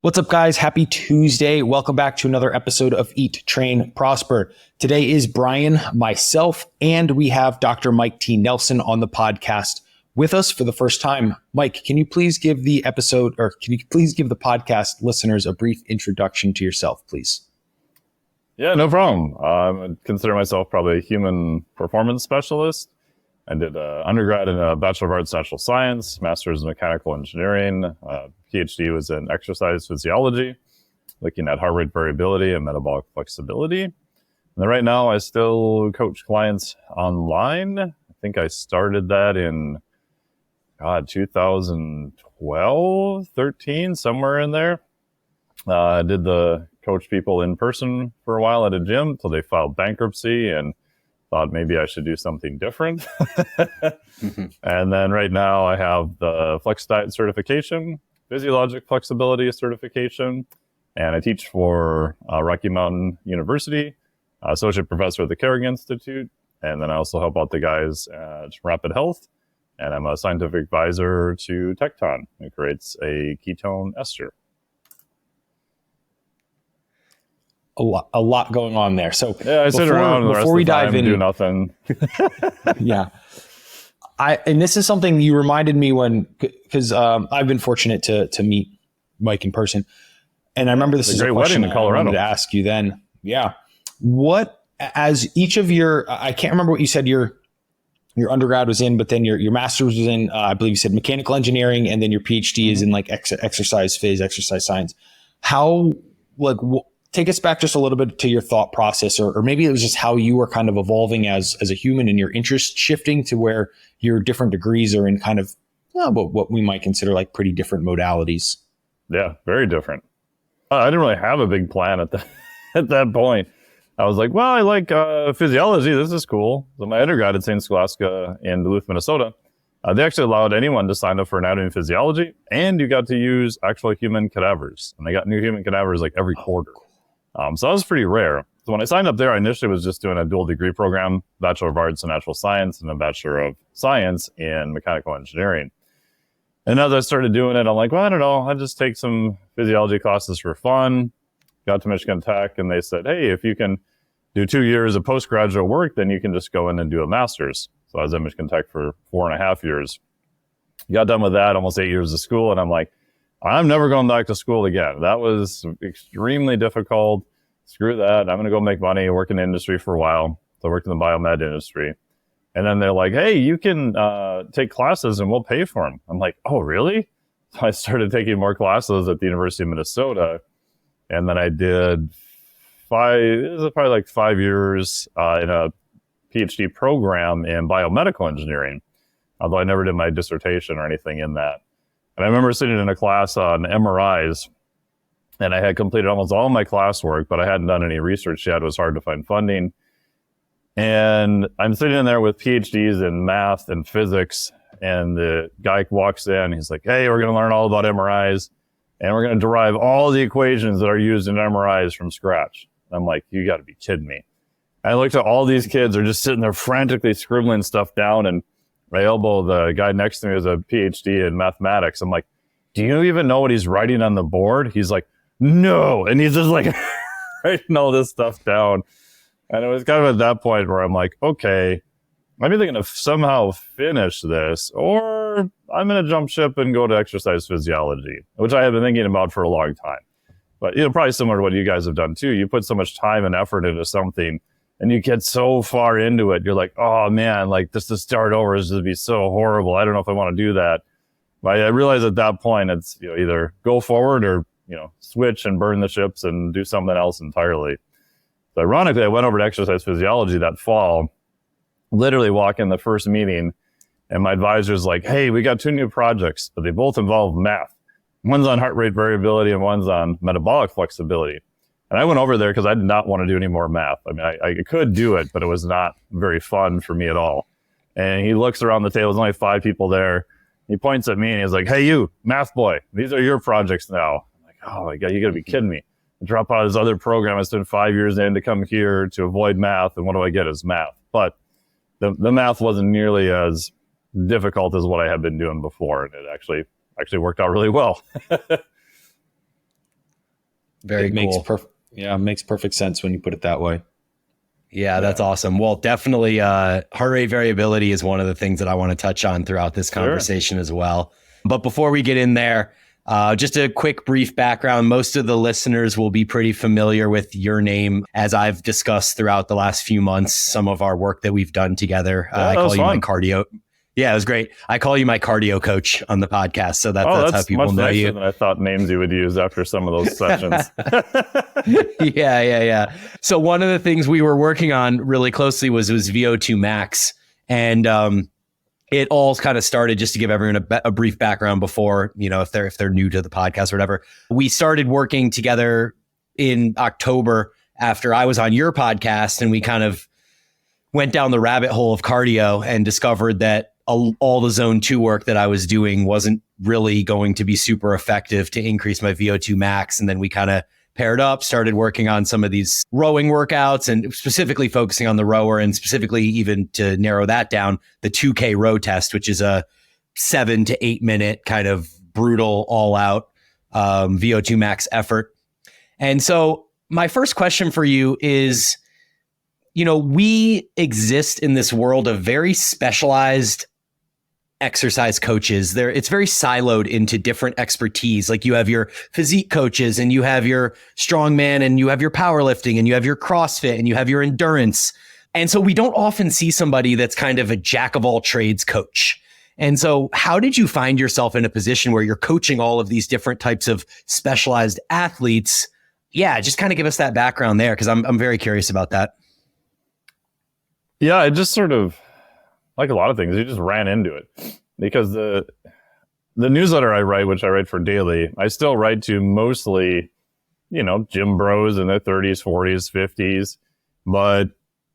What's up, guys? Happy Tuesday. Welcome back to another episode of Eat, Train, Prosper. Today is Brian, myself, and we have Dr. Mike T. Nelson on the podcast with us for the first time. Mike, can you please give the podcast listeners a brief introduction to yourself, please? Yeah, no problem. I consider myself probably a human performance specialist. I did undergrad in a Bachelor of Arts in Natural Science, Master's in Mechanical Engineering. PhD was in exercise physiology, looking at heart rate variability and metabolic flexibility. And then right now, I still coach clients online. I think I started that in 2012, 13, somewhere in there. I did the coach people in person for a while at a gym until they filed bankruptcy and thought maybe I should do something different. And then right now I have the Flex Diet certification, physiologic flexibility certification, and I teach for Rocky Mountain University, associate professor at the Carrick Institute, and then I also help out the guys at Rapid Health, and I'm a scientific advisor to Tecton, who creates a ketone ester. A lot going on there. So yeah, I sit around before we dive in, do nothing. Yeah. And this is something you reminded me because I've been fortunate to meet Mike in person. And I remember this is a great wedding in Colorado. I wanted to ask you then. Yeah. What, as each of your, I can't remember what you said your undergrad was in, but then your master's was in, I believe you said mechanical engineering, and then your PhD is in like exercise phys, exercise science. How, take us back just a little bit to your thought process, or maybe it was just how you were kind of evolving as a human and your interest shifting to where your different degrees are in kind of what we might consider like pretty different modalities. Yeah, very different. I didn't really have a big plan at that point. I was like, well, I like physiology. This is cool. So my undergrad at St. Scholastica in Duluth, Minnesota, they actually allowed anyone to sign up for anatomy and physiology, and you got to use actual human cadavers. And they got new human cadavers like every quarter. So that was pretty rare. So when I signed up there, I initially was just doing a dual degree program, Bachelor of Arts in Natural Science and a Bachelor of Science in Mechanical Engineering. And as I started doing it, I'm like, well, I don't know. I'll just take some physiology classes for fun. Got to Michigan Tech, and they said, hey, if you can do 2 years of postgraduate work, then you can just go in and do a master's. So I was at Michigan Tech for 4.5 years. Got done with that, almost 8 years of school, and I'm like, I'm never going back to school again. That was extremely difficult. Screw that. I'm going to go make money, work in the industry for a while. So I worked in the biomed industry. And then they're like, hey, you can take classes and we'll pay for them. I'm like, oh, really? So I started taking more classes at the University of Minnesota. And then I did it was probably like 5 years in a PhD program in biomedical engineering, although I never did my dissertation or anything in that. And I remember sitting in a class on MRIs, and I had completed almost all my classwork, but I hadn't done any research yet. It was hard to find funding. And I'm sitting in there with PhDs in math and physics, and the guy walks in. He's like, hey, we're going to learn all about MRIs, and we're going to derive all the equations that are used in MRIs from scratch. I'm like, you got to be kidding me. I looked at all these kids are just sitting there frantically scribbling stuff down, and my elbow, the guy next to me is a PhD in mathematics. I'm like, do you even know what he's writing on the board? He's like, no. And he's just like writing all this stuff down. And it was kind of at that point where I'm like, okay, I'm either going to somehow finish this, or I'm going to jump ship and go to exercise physiology, which I have been thinking about for a long time. But, probably similar to what you guys have done too. You put so much time and effort into something, and you get so far into it, you're like, oh man, like just to start over is to be so horrible. I don't know if I want to do that. But I realized at that point, it's either go forward or switch and burn the ships and do something else entirely. So ironically, I went over to exercise physiology that fall, literally walk in the first meeting, and my advisor's like, hey, we got 2 new projects, but they both involve math. One's on heart rate variability and one's on metabolic flexibility. And I went over there because I did not want to do any more math. I mean, I could do it, but it was not very fun for me at all. And he looks around the table. There's only 5 people there. He points at me and he's like, hey, you, math boy, these are your projects now. I'm like, oh my God, you got to be kidding me. I drop out of this other program I spent 5 years in to come here to avoid math. And what do I get is math. But the math wasn't nearly as difficult as what I had been doing before. And it actually worked out really well. Very cool. Makes perfect sense when you put it that way. Yeah, that's awesome. Well, definitely heart rate variability is one of the things that I want to touch on throughout this conversation as well. But before we get in there, just a quick brief background. Most of the listeners will be pretty familiar with your name, as I've discussed throughout the last few months, some of our work that we've done together. I call you my cardio. Yeah, it was great. I call you my cardio coach on the podcast. So that's how people know you. Than I thought names you would use after some of those sessions. Yeah. So one of the things we were working on really closely was VO2 Max. And it all kind of started, just to give everyone a brief background before, if they're new to the podcast or whatever. We started working together in October after I was on your podcast, and we kind of went down the rabbit hole of cardio and discovered that all the zone 2 work that I was doing wasn't really going to be super effective to increase my VO2 max. And then we kind of paired up, started working on some of these rowing workouts, and specifically focusing on the rower, and specifically, even to narrow that down, the 2K row test, which is a 7 to 8 minute kind of brutal all out VO2 max effort. And so my first question for you is, we exist in this world of very specialized exercise coaches. It's very siloed into different expertise. Like, you have your physique coaches, and you have your strongman, and you have your powerlifting, and you have your CrossFit, and you have your endurance. And so we don't often see somebody that's kind of a jack of all trades coach. And so how did you find yourself in a position where you're coaching all of these different types of specialized athletes? Yeah, just kind of give us that background there, because I'm very curious about that. Yeah, I just sort of, like a lot of things, you just ran into it, because the newsletter I write, which I write for daily, I still write to mostly, gym bros in their 30s, 40s, 50s. But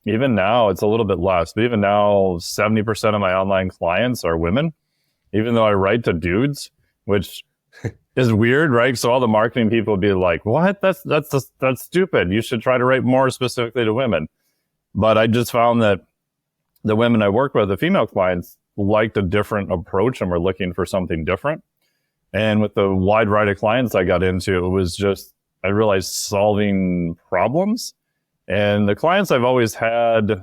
even now, it's a little bit less. But even now, 70% of my online clients are women, even though I write to dudes, which is weird, right? So all the marketing people would be like, what? That's stupid. You should try to write more specifically to women. But I just found that the women I work with, the female clients, liked a different approach and were looking for something different. And with the wide variety of clients I got into, it was just, I realized solving problems. And the clients I've always had,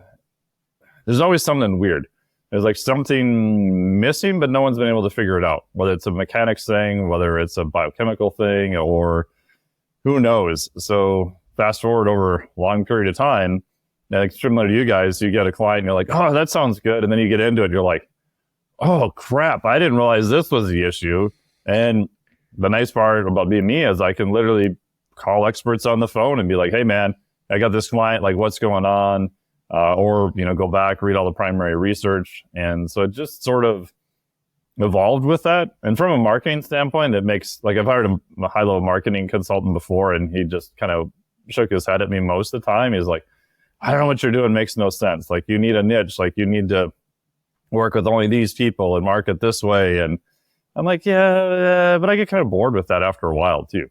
there's always something weird. There's like something missing, but no one's been able to figure it out. Whether it's a mechanics thing, whether it's a biochemical thing, or who knows. So fast forward over a long period of time, like similar to you guys, you get a client and you're like, oh, that sounds good. And then you get into it, you're like, oh crap, I didn't realize this was the issue. And the nice part about being me is I can literally call experts on the phone and be like, hey man, I got this client, like what's going on? Or, go back, read all the primary research. And so it just sort of evolved with that. And from a marketing standpoint, it makes, like, I've hired a high level marketing consultant before, and he just kind of shook his head at me most of the time. He's like, I don't know what you're doing. Makes no sense. Like, you need a niche. Like, you need to work with only these people and market this way. And I'm like, yeah, but I get kind of bored with that after a while too.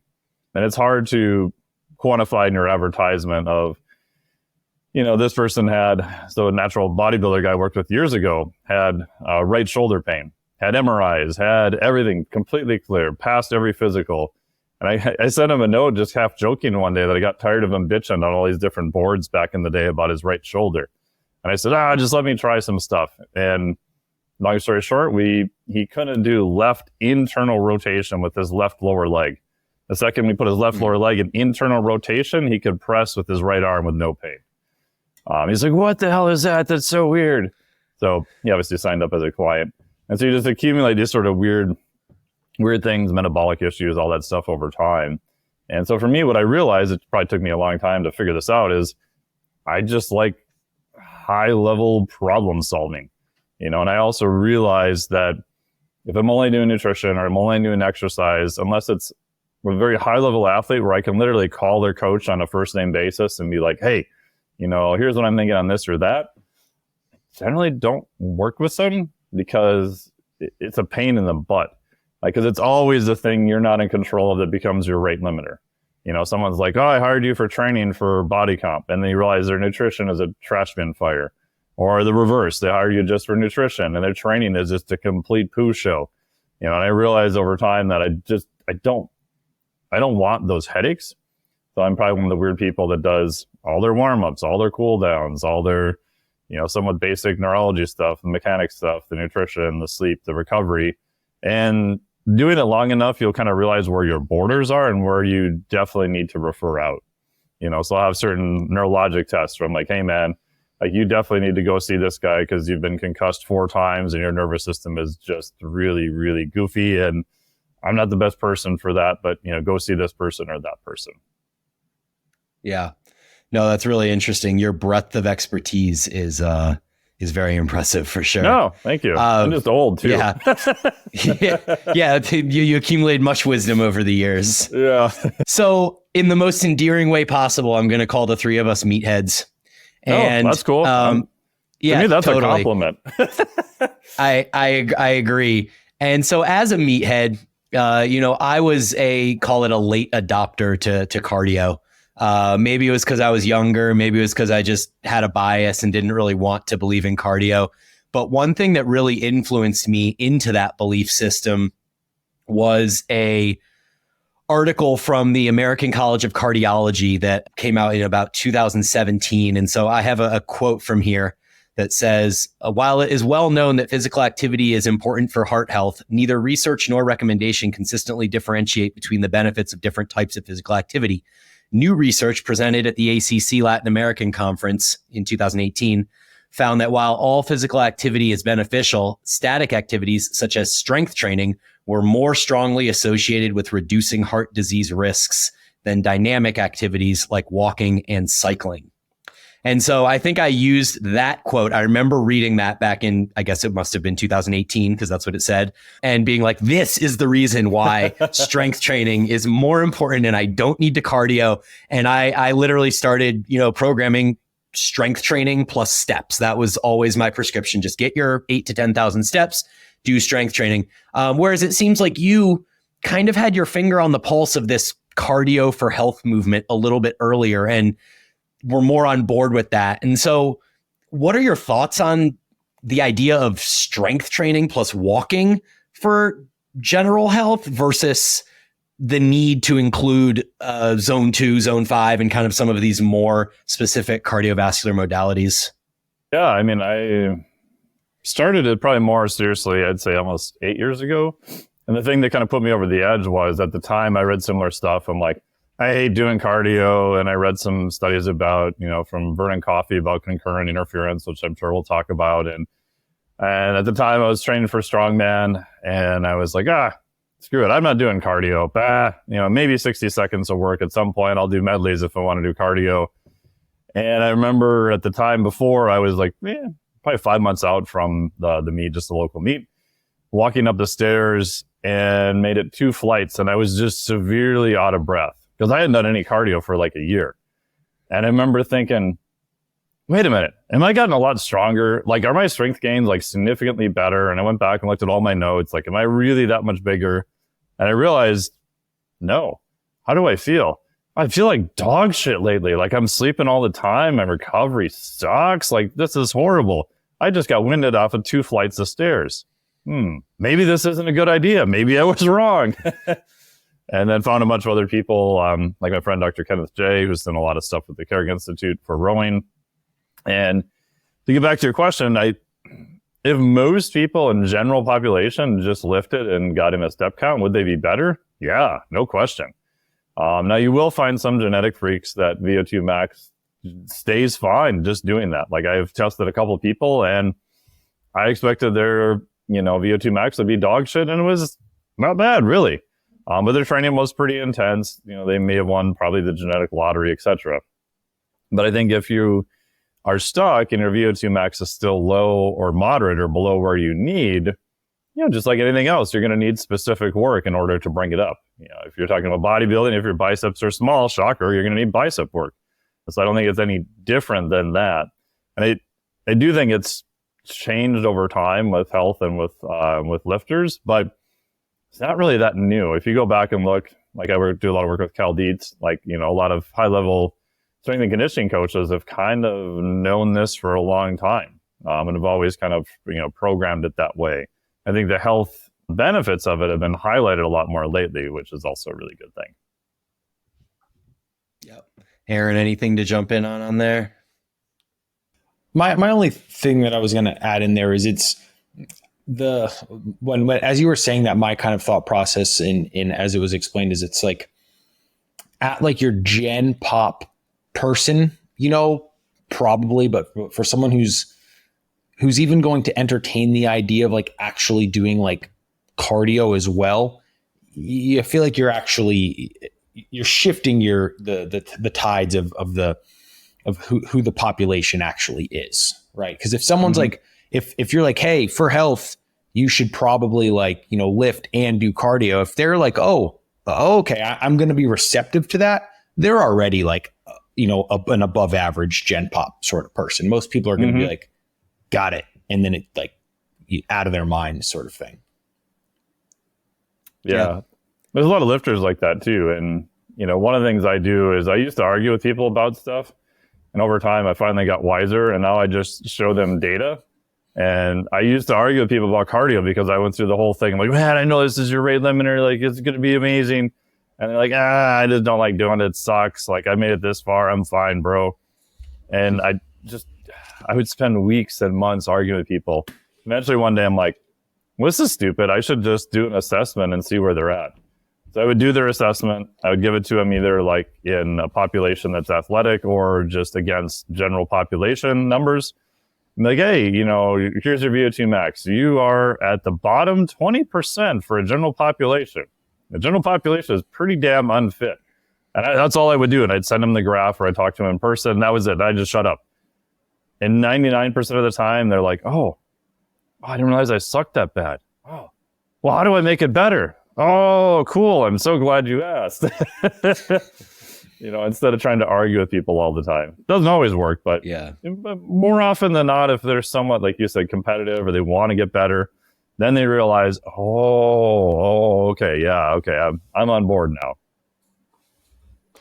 And it's hard to quantify in your advertisement of, this person had, so a natural bodybuilder guy I worked with years ago had right shoulder pain, had MRIs, had everything completely clear, passed every physical. And I sent him a note, just half joking one day, that I got tired of him bitching on all these different boards back in the day about his right shoulder. And I said, just let me try some stuff. And long story short, he couldn't do left internal rotation with his left lower leg. The second we put his left lower leg in internal rotation, he could press with his right arm with no pain. He's like, what the hell is that? That's so weird. So he obviously signed up as a client. And so you just accumulate these sort of weird things, metabolic issues, all that stuff over time. And so for me, what I realized, it probably took me a long time to figure this out, is I just like high level problem solving, and I also realized that if I'm only doing nutrition or I'm only doing exercise, unless it's a very high level athlete where I can literally call their coach on a first name basis and be like, hey, here's what I'm thinking on this or that, I generally don't work with them, because it's a pain in the butt. Because it's always the thing you're not in control of that becomes your rate limiter. Someone's like, oh, I hired you for training for body comp. And then you realize their nutrition is a trash bin fire. Or the reverse, they hire you just for nutrition and their training is just a complete poo show. And I realized over time that I don't want those headaches. So I'm probably one of the weird people that does all their warm-ups, all their cool downs, all their, somewhat basic neurology stuff, the mechanics stuff, the nutrition, the sleep, the recovery. And doing it long enough, you'll kind of realize where your borders are and where you definitely need to refer out. So I'll have certain neurologic tests where I'm like, hey man, like you definitely need to go see this guy because you've been concussed 4 times and your nervous system is just really, really goofy. And I'm not the best person for that, but go see this person or that person. Yeah. No, that's really interesting. Your breadth of expertise is very impressive for sure. No, thank you. I'm just old too. Yeah. yeah. You accumulated much wisdom over the years. Yeah. So in the most endearing way possible, I'm going to call the 3 of us meatheads. And that's cool. Yeah, to me, that's totally. a compliment. I agree. And so as a meathead, I was call it a late adopter to cardio. Maybe it was because I was younger. Maybe it was because I just had a bias and didn't really want to believe in cardio. But one thing that really influenced me into that belief system was a article from the American College of Cardiology that came out in about 2017. And so I have a quote from here that says, while it is well known that physical activity is important for heart health, neither research nor recommendation consistently differentiate between the benefits of different types of physical activity. New research presented at the ACC Latin American Conference in 2018 found that while all physical activity is beneficial, static activities such as strength training were more strongly associated with reducing heart disease risks than dynamic activities like walking and cycling. And so I think I used that quote. I remember reading that back in, I guess it must have been 2018, because that's what it said, and being like, this is the reason why strength training is more important and I don't need to cardio. And I literally started, programming strength training plus steps. That was always my prescription. Just get your 8,000 to 10,000 steps, do strength training. Whereas it seems like you kind of had your finger on the pulse of this cardio for health movement a little bit earlier and were more on board with that. And so what are your thoughts on the idea of strength training plus walking for general health versus the need to include zone 2, zone 5, and kind of some of these more specific cardiovascular modalities? Yeah, I mean, I started it probably more seriously, I'd say almost 8 years ago. And the thing that kind of put me over the edge was at the time I read similar stuff. I'm like, I hate doing cardio. And I read some studies about, from Vernon Coffey about concurrent interference, which I'm sure we'll talk about. And at the time I was training for strongman and I was like, screw it. I'm not doing cardio. Maybe 60 seconds will work at some point. I'll do medleys if I want to do cardio. And I remember at the time before I was like, probably 5 months out from the meet, just the local meet, walking up the stairs and made it 2 flights. And I was just severely out of breath because I hadn't done any cardio for like a year. And I remember thinking, wait a minute, am I gotten a lot stronger? Like, are my strength gains like significantly better? And I went back and looked at all my notes. Like, am I really that much bigger? And I realized, no. How do I feel? I feel like dog shit lately. Like, I'm sleeping all the time. My recovery sucks. Like, this is horrible. I just got winded off of 2 flights of stairs. Maybe this isn't a good idea. Maybe I was wrong. And then found a bunch of other people, like my friend, Dr. Kenneth J., who's done a lot of stuff with the Carrick Institute for rowing. And to get back to your question, if most people in general population just lifted and got in a step count, would they be better? Yeah, no question. Now you will find some genetic freaks that VO2 max stays fine just doing that. Like, I've tested a couple of people and I expected their, VO2 max to be dog shit, and it was not bad, really. But their training was pretty intense. They may have won probably the genetic lottery, etc. But I think if you are stuck and your VO2 max is still low or moderate or below where you need, just like anything else, you're going to need specific work in order to bring it up. If you're talking about bodybuilding, if your biceps are small, shocker, you're going to need bicep work. So I don't think it's any different than that. And I do think it's changed over time with health and with lifters, but it's not really that new. If you go back and look, like I do a lot of work with Cal Dietz, like, a lot of high level strength and conditioning coaches have kind of known this for a long time, and have always kind of, programmed it that way. I think the health benefits of it have been highlighted a lot more lately, which is also a really good thing. Yep. Aaron, anything to jump in on there? My only thing that I was going to add in there is it's when as you were saying that, my kind of thought process in as it was explained is it's like at like your gen pop person, probably, but for someone who's even going to entertain the idea of like actually doing like cardio as well, you feel like you're shifting the tides of who the population actually is, right? Because if someone's like, if you're like, hey, for health, you should probably like, lift and do cardio. If they're like, oh, okay, I'm going to be receptive to that, they're already like, an above average gen pop sort of person. Most people are going to be like, got it. And then it like out of their mind sort of thing. Yeah. There's a lot of lifters like that too. And, one of the things I do is I used to argue with people about stuff. And over time, I finally got wiser. And now I just show them data. And I used to argue with people about cardio because I went through the whole thing. I'm like, man, I know this is your rate limiter. Like, it's going to be amazing. And they're like, I just don't like doing it. It sucks. Like, I made it this far. I'm fine, bro. And I would spend weeks and months arguing with people. Eventually one day I'm like, well, this is stupid. I should just do an assessment and see where they're at. So I would do their assessment. I would give it to them either like in a population that's athletic or just against general population numbers. I'm like, hey, here's your VO2 max. You are at the bottom 20% for a general population. The general population is pretty damn unfit. And that's all I would do. And I'd send them the graph or I'd talk to them in person. And that was it. I'd just shut up. And 99% of the time, they're like, oh, I didn't realize I sucked that bad. Oh, well, how do I make it better? Oh, cool. I'm so glad you asked. Instead of trying to argue with people all the time. Doesn't always work, but more often than not, if they're somewhat, like you said, competitive or they want to get better, then they realize, okay, yeah, okay, I'm on board now.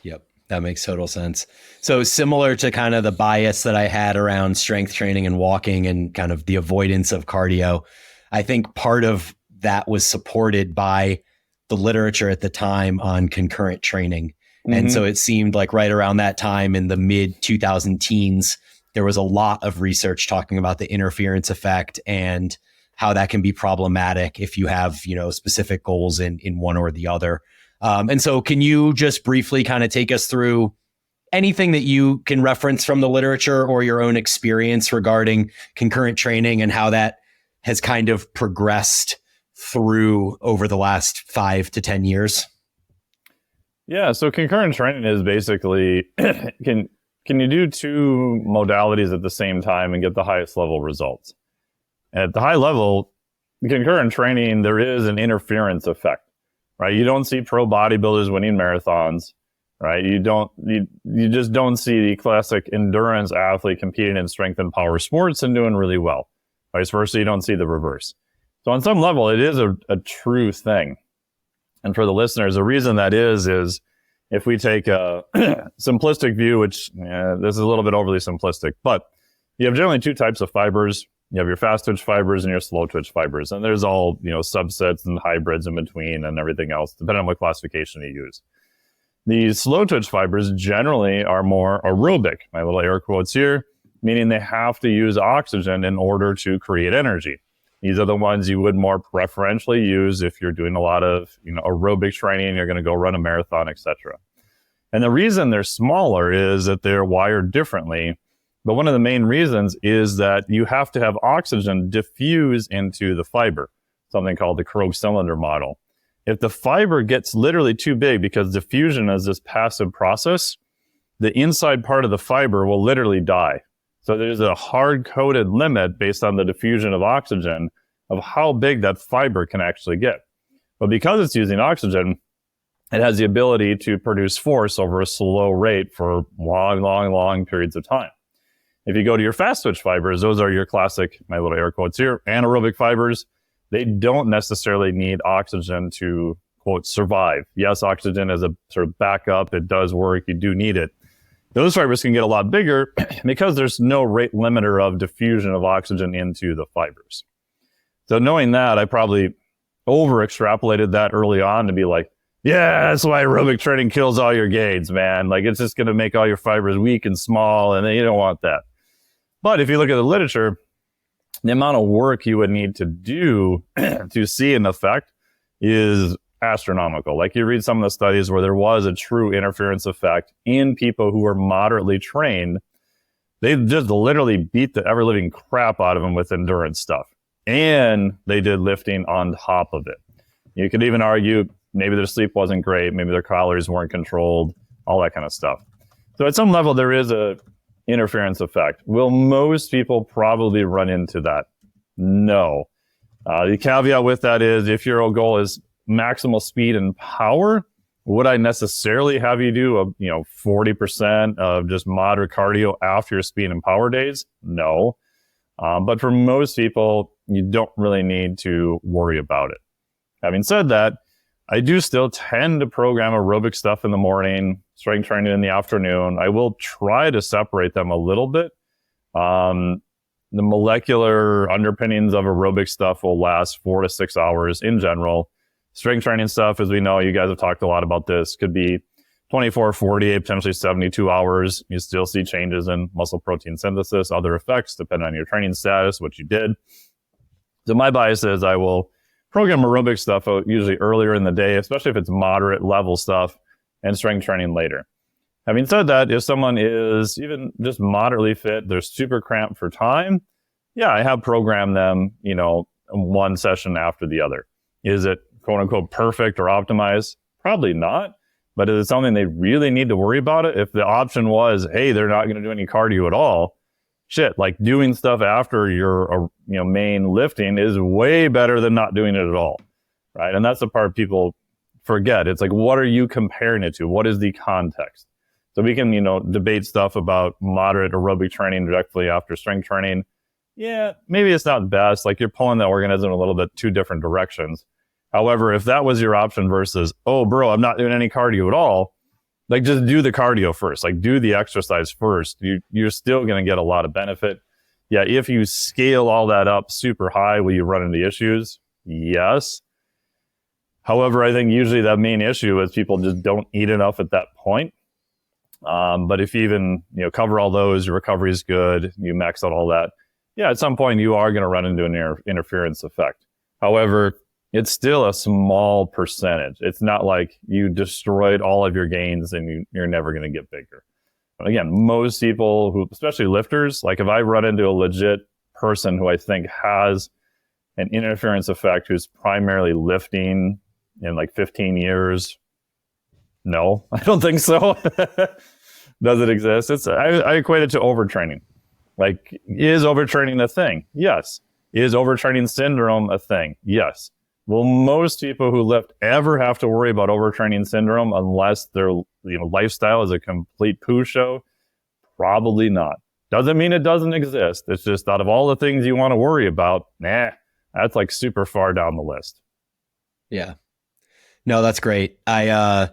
Yep, that makes total sense. So similar to kind of the bias that I had around strength training and walking and kind of the avoidance of cardio, I think part of that was supported by the literature at the time on concurrent training. And so it seemed like right around that time in the mid 2000 teens, there was a lot of research talking about the interference effect and how that can be problematic if you have, specific goals in one or the other. And so can you just briefly kind of take us through anything that you can reference from the literature or your own experience regarding concurrent training and how that has kind of progressed through over the last 5 to 10 years? Yeah, so concurrent training is basically, can you do two modalities at the same time and get the highest level results? At the high level, concurrent training, there is an interference effect, right? You don't see pro bodybuilders winning marathons, right? You just don't see the classic endurance athlete competing in strength and power sports and doing really well. Vice versa, you don't see the reverse. So on some level, it is a true thing. And for the listeners, the reason that is if we take a simplistic view, which this is a little bit overly simplistic, but you have generally two types of fibers. You have your fast twitch fibers and your slow twitch fibers. And there's all, subsets and hybrids in between and everything else, depending on what classification you use. These slow twitch fibers generally are more aerobic, my little air quotes here, meaning they have to use oxygen in order to create energy. These are the ones you would more preferentially use if you're doing a lot of, aerobic training, you're going to go run a marathon, etc. And the reason they're smaller is that they're wired differently. But one of the main reasons is that you have to have oxygen diffuse into the fiber, something called the Krog cylinder model. If the fiber gets literally too big, because diffusion is this passive process, the inside part of the fiber will literally die. So there's a hard-coded limit based on the diffusion of oxygen of how big that fiber can actually get. But because it's using oxygen, it has the ability to produce force over a slow rate for long periods of time. If you go to your fast twitch fibers, those are your classic, my little air quotes here, anaerobic fibers. They don't necessarily need oxygen to, quote, survive. Yes, oxygen is a sort of backup. It does work. You do need it. Those fibers can get a lot bigger because there's no rate limiter of diffusion of oxygen into the fibers. So knowing that, I probably over extrapolated that early on to be like, yeah, that's why aerobic training kills all your gains, man. Like, it's just going to make all your fibers weak and small, and you don't want that. But if you look at the literature, the amount of work you would need to do to see an effect is astronomical. Like, you read some of the studies where there was a true interference effect in people who were moderately trained. They just literally beat the ever-living crap out of them with endurance stuff. And they did lifting on top of it. You could even argue maybe their sleep wasn't great, maybe their calories weren't controlled, all that kind of stuff. So at some level, there is a interference effect. Will most people probably run into that? No. The caveat with that is, if your goal is maximal speed and power, would I necessarily have you do 40% of just moderate cardio after your speed and power days? No. But for most people, you don't really need to worry about it. Having said that, I do still tend to program aerobic stuff in the morning, strength training in the afternoon. I will try to separate them a little bit. The molecular underpinnings of aerobic stuff will last 4 to 6 hours in general. Strength training stuff, as we know, you guys have talked a lot about this, could be 24, 48, potentially 72 hours. You still see changes in muscle protein synthesis, other effects, depending on your training status, what you did. So my bias is I will program aerobic stuff usually earlier in the day, especially if it's moderate level stuff, and strength training later. Having said that, if someone is even just moderately fit, they're super cramped for time, yeah, I have programmed them, one session after the other. Is it quote unquote perfect or optimized? Probably not. But is it something they really need to worry about it? If the option was, hey, they're not going to do any cardio at all, shit, like doing stuff after your main lifting is way better than not doing it at all, right? And that's the part people forget. It's like, what are you comparing it to? What is the context? So we can, debate stuff about moderate aerobic training directly after strength training. Yeah, maybe it's not best. Like, you're pulling the organism in a little bit two different directions. However, if that was your option versus, oh, bro, I'm not doing any cardio at all, like, just do the cardio first. Like, do the exercise first. You're still going to get a lot of benefit. Yeah, if you scale all that up super high, will you run into issues? Yes. However, I think usually that main issue is people just don't eat enough at that point. But if you even cover all those, your recovery is good, you max out all that, yeah, at some point you are going to run into an interference effect. However, it's still a small percentage. It's not like you destroyed all of your gains and you're never going to get bigger. But again, most people who, especially lifters, like if I run into a legit person who I think has an interference effect who's primarily lifting in like 15 years, no, I don't think so. Does it exist? I equate it to overtraining. Like, is overtraining a thing? Yes. Is overtraining syndrome a thing? Yes. Will most people who lift ever have to worry about overtraining syndrome unless their lifestyle is a complete poo show? Probably not. Doesn't mean it doesn't exist. It's just, out of all the things you want to worry about, that's like super far down the list. Yeah. No, that's great. I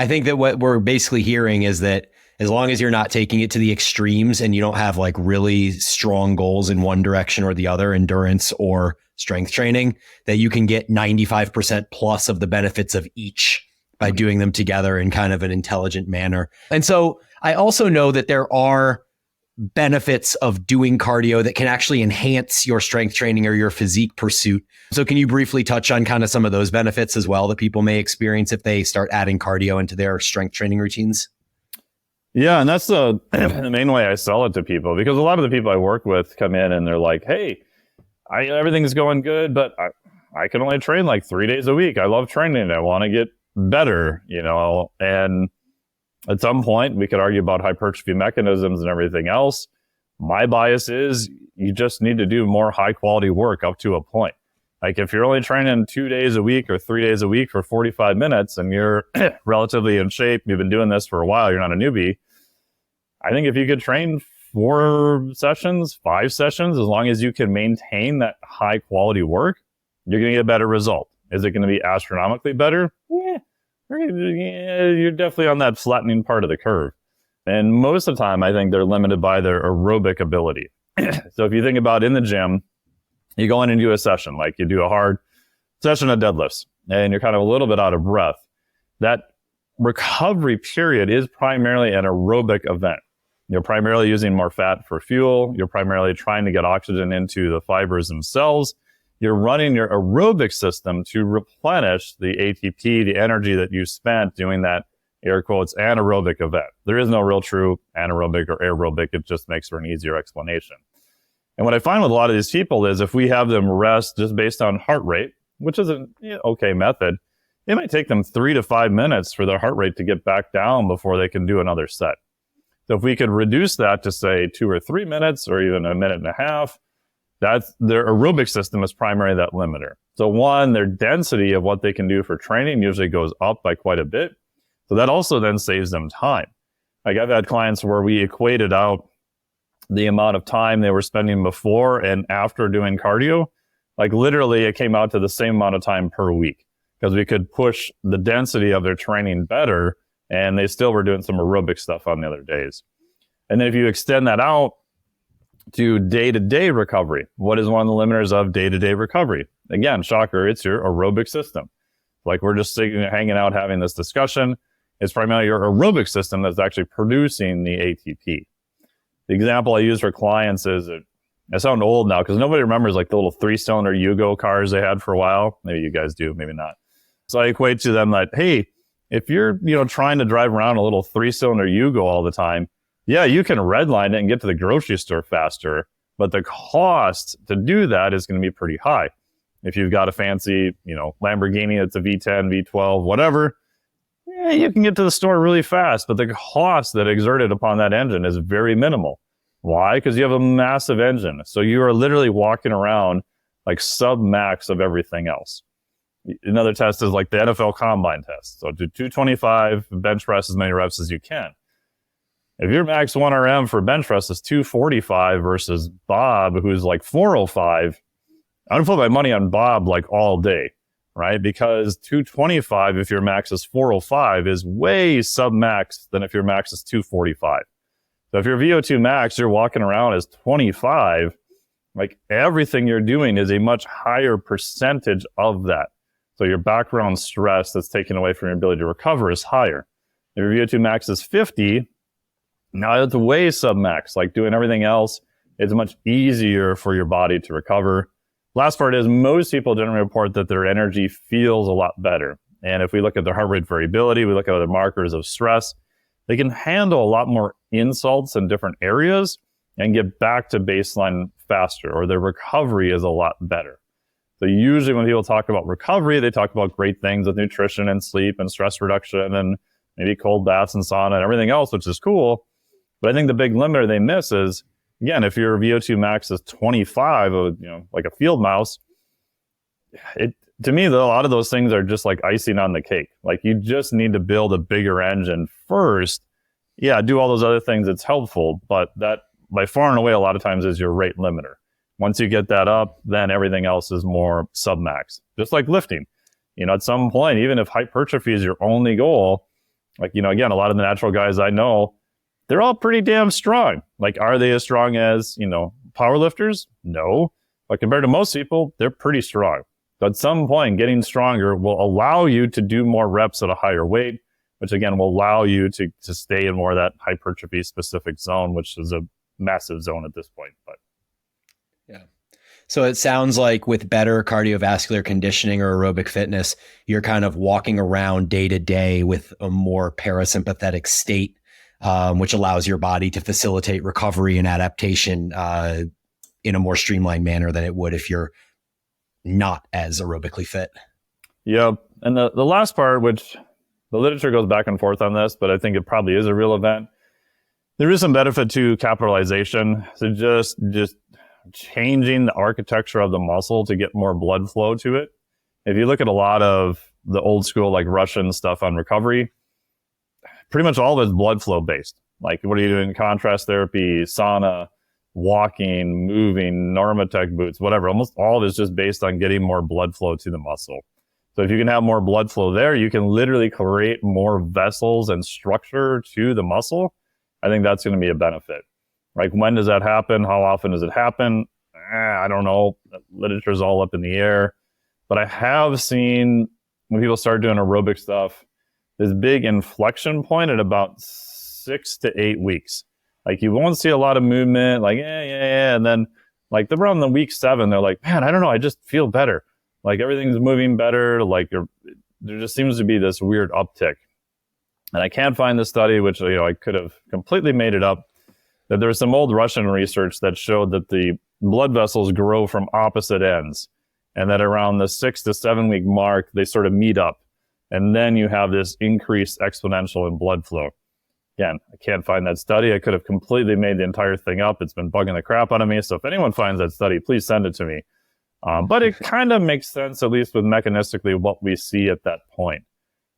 think that what we're basically hearing is that as long as you're not taking it to the extremes and you don't have like really strong goals in one direction or the other, endurance or strength training, that you can get 95% plus of the benefits of each by doing them together in kind of an intelligent manner. And so I also know that there are benefits of doing cardio that can actually enhance your strength training or your physique pursuit. So can you briefly touch on kind of some of those benefits as well that people may experience if they start adding cardio into their strength training routines? Yeah, and that's the main way I sell it to people, because a lot of the people I work with come in and they're like, hey, everything's going good, but I can only train like 3 days a week. I love training. I want to get better, and at some point we could argue about hypertrophy mechanisms and everything else. My bias is you just need to do more high quality work up to a point. Like, if you're only training 2 days a week or 3 days a week for 45 minutes and you're relatively in shape, you've been doing this for a while, you're not a newbie, I think if you could train 4 sessions, 5 sessions, as long as you can maintain that high quality work, you're going to get a better result. Is it going to be astronomically better? Yeah, you're definitely on that flattening part of the curve. And most of the time, I think they're limited by their aerobic ability. So if you think about in the gym, you go in and do a session, like you do a hard session of deadlifts, and you're kind of a little bit out of breath. that recovery period is primarily an aerobic event. You're primarily using more fat for fuel. You're primarily trying to get oxygen into the fibers themselves. You're running your aerobic system to replenish the ATP, the energy that you spent doing that, air quotes, anaerobic event. There is no real true anaerobic or aerobic. It just makes for an easier explanation. And what I find with a lot of these people is if we have them rest just based on heart rate, which is an okay method, it might take them 3 to 5 minutes for their heart rate to get back down before they can do another set. So if we could reduce that to say 2 or 3 minutes or even a minute and a half, that's their aerobic system is primarily that limiter. So one, their density of what they can do for training usually goes up by quite a bit. So that also then saves them time. Like I've had clients where we equated out the amount of time they were spending before and after doing cardio. Like literally it came out to the same amount of time per week because we could push the density of their training better and they still were doing some aerobic stuff on the other days. And then if you extend that out to day-to-day recovery, what is one of the limiters of day-to-day recovery? Again, shocker, it's your aerobic system. Like we're just sitting, hanging out, having this discussion. It's primarily your aerobic system that's actually producing the ATP. The example I use for clients is, I sound old now because nobody remembers like the little 3-cylinder Yugo cars they had for a while. Maybe you guys do, maybe not. So I equate to them that, hey, if you're trying to drive around a little 3-cylinder Yugo all the time, yeah, you can redline it and get to the grocery store faster, but the cost to do that is going to be pretty high. If you've got a fancy, Lamborghini, it's a V10, V12, whatever, yeah, you can get to the store really fast, but the cost that exerted upon that engine is very minimal. Why? Because you have a massive engine. So you are literally walking around like sub-max of everything else. Another test is like the NFL combine test. So do 225, bench press as many reps as you can. If your max 1RM for bench press is 245 versus Bob, who's like 405, I would put my money on Bob like all day, right? Because 225, if your max is 405, is way sub-max than if your max is 245. So if your VO2 max, you're walking around as 25, like everything you're doing is a much higher percentage of that. So your background stress that's taken away from your ability to recover is higher. If your VO2 max is 50, now it's way sub-max. Like doing everything else, it's much easier for your body to recover. Last part is most people generally report that their energy feels a lot better. And if we look at their heart rate variability, we look at other markers of stress, they can handle a lot more insults in different areas and get back to baseline faster, or their recovery is a lot better. So usually when people talk about recovery, they talk about great things with nutrition and sleep and stress reduction and maybe cold baths and sauna and everything else, which is cool. But I think the big limiter they miss is, again, if your VO2 max is 25, like a field mouse, to me, though, a lot of those things are just like icing on the cake. Like you just need to build a bigger engine first. Yeah, do all those other things. It's helpful, but that by far and away, a lot of times is your rate limiter. Once you get that up, then everything else is more sub-max. Just like lifting. At some point, even if hypertrophy is your only goal, like, again, a lot of the natural guys I know, they're all pretty damn strong. Like, are they as strong as, power lifters? No. But compared to most people, they're pretty strong. So at some point, getting stronger will allow you to do more reps at a higher weight, which again will allow you to stay in more of that hypertrophy specific zone, which is a massive zone at this point. But yeah. So it sounds like with better cardiovascular conditioning or aerobic fitness, you're kind of walking around day to day with a more parasympathetic state, which allows your body to facilitate recovery and adaptation in a more streamlined manner than it would if you're not as aerobically fit. Yep. And the last part, which the literature goes back and forth on this, but I think it probably is a real event. There is some benefit to capitalization. So just changing the architecture of the muscle to get more blood flow to it. If you look at a lot of the old school, like Russian stuff on recovery, pretty much all of it is blood flow based. Like, what are you doing? Contrast therapy, sauna, walking, moving, Normatec boots, whatever. Almost all of it is just based on getting more blood flow to the muscle. So if you can have more blood flow there, you can literally create more vessels and structure to the muscle. I think that's going to be a benefit. Like, when does that happen? How often does it happen? I don't know. Literature is all up in the air. But I have seen when people start doing aerobic stuff, this big inflection point at about 6 to 8 weeks. Like you won't see a lot of movement, like, yeah. And then like around the week 7, they're like, man, I don't know, I just feel better. Like everything's moving better. Like there just seems to be this weird uptick. And I can't find the study, which, I could have completely made it up, that there was some old Russian research that showed that the blood vessels grow from opposite ends. And that around the 6 to 7 week mark, they sort of meet up. And then you have this increased exponential in blood flow. Again, I can't find that study. I could have completely made the entire thing up. It's been bugging the crap out of me. So if anyone finds that study, please send it to me. But it kind of makes sense, at least with mechanistically, what we see at that point.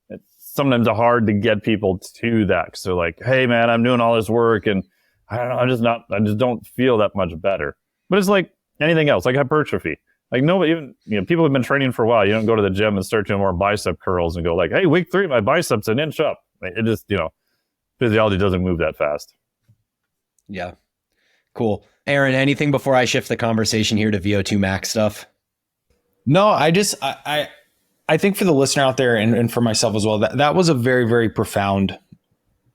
It's sometimes hard to get people to that. Because they're like, hey, man, I'm doing all this work and I don't know, I just don't feel that much better. But it's like anything else, like hypertrophy. Like nobody, even people have been training for a while. You don't go to the gym and start doing more bicep curls and go like, hey, week 3, my biceps an inch up. It just, physiology doesn't move that fast. Yeah. Cool. Aaron, anything before I shift the conversation here to VO2 Max stuff? No, I think for the listener out there and for myself as well, that was a very, very profound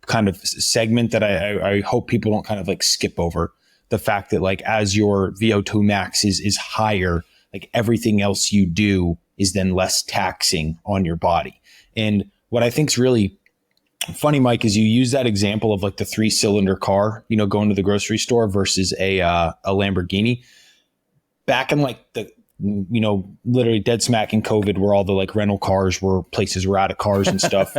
kind of segment that I hope people don't kind of like skip over. The fact that like as your VO2 max is higher, like everything else you do is then less taxing on your body. And what I think is really funny, Mike, is you use that example of like the 3-cylinder car, going to the grocery store versus a Lamborghini. Back in like the, literally dead smack in COVID, where all the like rental cars were places were out of cars and stuff.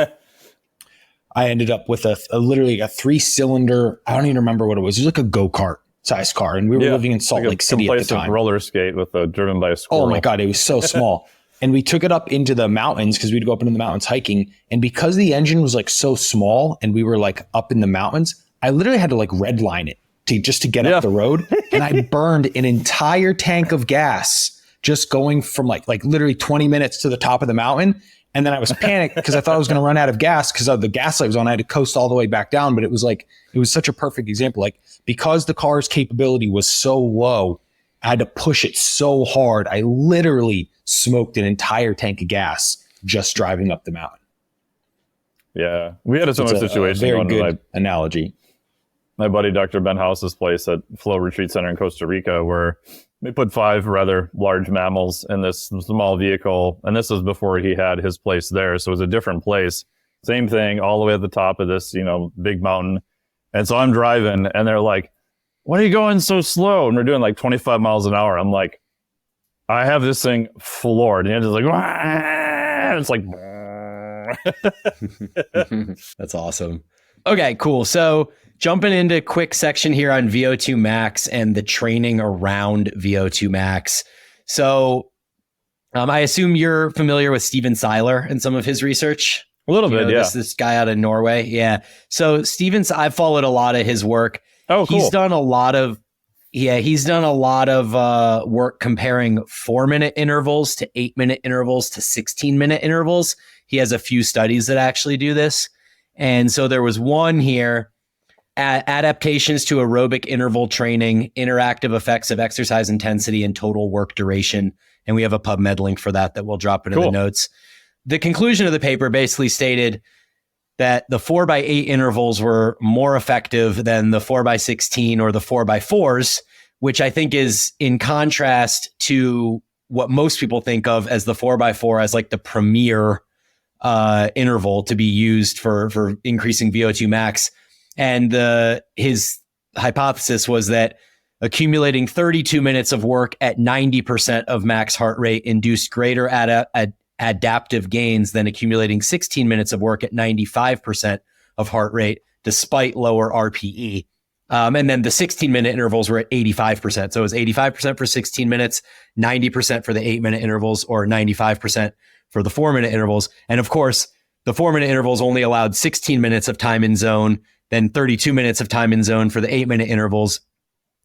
I ended up with a literally a 3-cylinder. I don't even remember what it was. It was like a go-kart size car, and we were living in Salt Lake City at the time. Roller skate with driven by a squirrel. Oh my God, it was so small. And we took it up into the mountains because we'd go up into the mountains hiking. And because the engine was like so small and we were like up in the mountains, I literally had to like redline it to get up the road. And I burned an entire tank of gas just going from like literally 20 minutes to the top of the mountain. And then I was panicked because I thought I was going to run out of gas because the gas light was on. I had to coast all the way back down. But it was such a perfect example. Like because the car's capability was so low, I had to push it so hard. I literally smoked an entire tank of gas just driving up the mountain. Yeah, we had a similar situation. Very good analogy. My buddy Dr. Ben House's place at Flow Retreat Center in Costa Rica, where we put 5 rather large mammals in this small vehicle. And this was before he had his place there. So it was a different place. Same thing, all the way at the top of this, big mountain. And so I'm driving and they're like, "Why are you going so slow?" And we're doing like 25 miles an hour. I'm like, I have this thing floored. And it's like, Wah! It's like, That's awesome. Okay, cool. So jumping into a quick section here on VO2 Max and the training around VO2 Max. So I assume you're familiar with Steven Seiler and some of his research. A little bit, yeah. This guy out of Norway. Yeah. So I've followed a lot of his work. Oh, cool. He's done a lot of work comparing 4-minute intervals to 8-minute intervals to 16-minute intervals. He has a few studies that actually do this. And so there was one here, Adaptations to Aerobic Interval Training, Interactive Effects of Exercise Intensity and Total Work Duration. And we have a PubMed link for that we'll drop it in the notes. The conclusion of the paper basically stated that the 4x8 intervals were more effective than the 4x16 or the 4x4s, which I think is in contrast to what most people think of as the 4x4 as like the premier interval to be used for increasing VO2 max. And his hypothesis was that accumulating 32 minutes of work at 90% of max heart rate induced greater adaptive gains than accumulating 16 minutes of work at 95% of heart rate, despite lower RPE. And then the 16-minute intervals were at 85%. So it was 85% for 16 minutes, 90% for the 8-minute intervals, or 95% for the 4-minute intervals. And of course, the 4-minute intervals only allowed 16 minutes of time in zone, then 32 minutes of time in zone for the 8-minute intervals,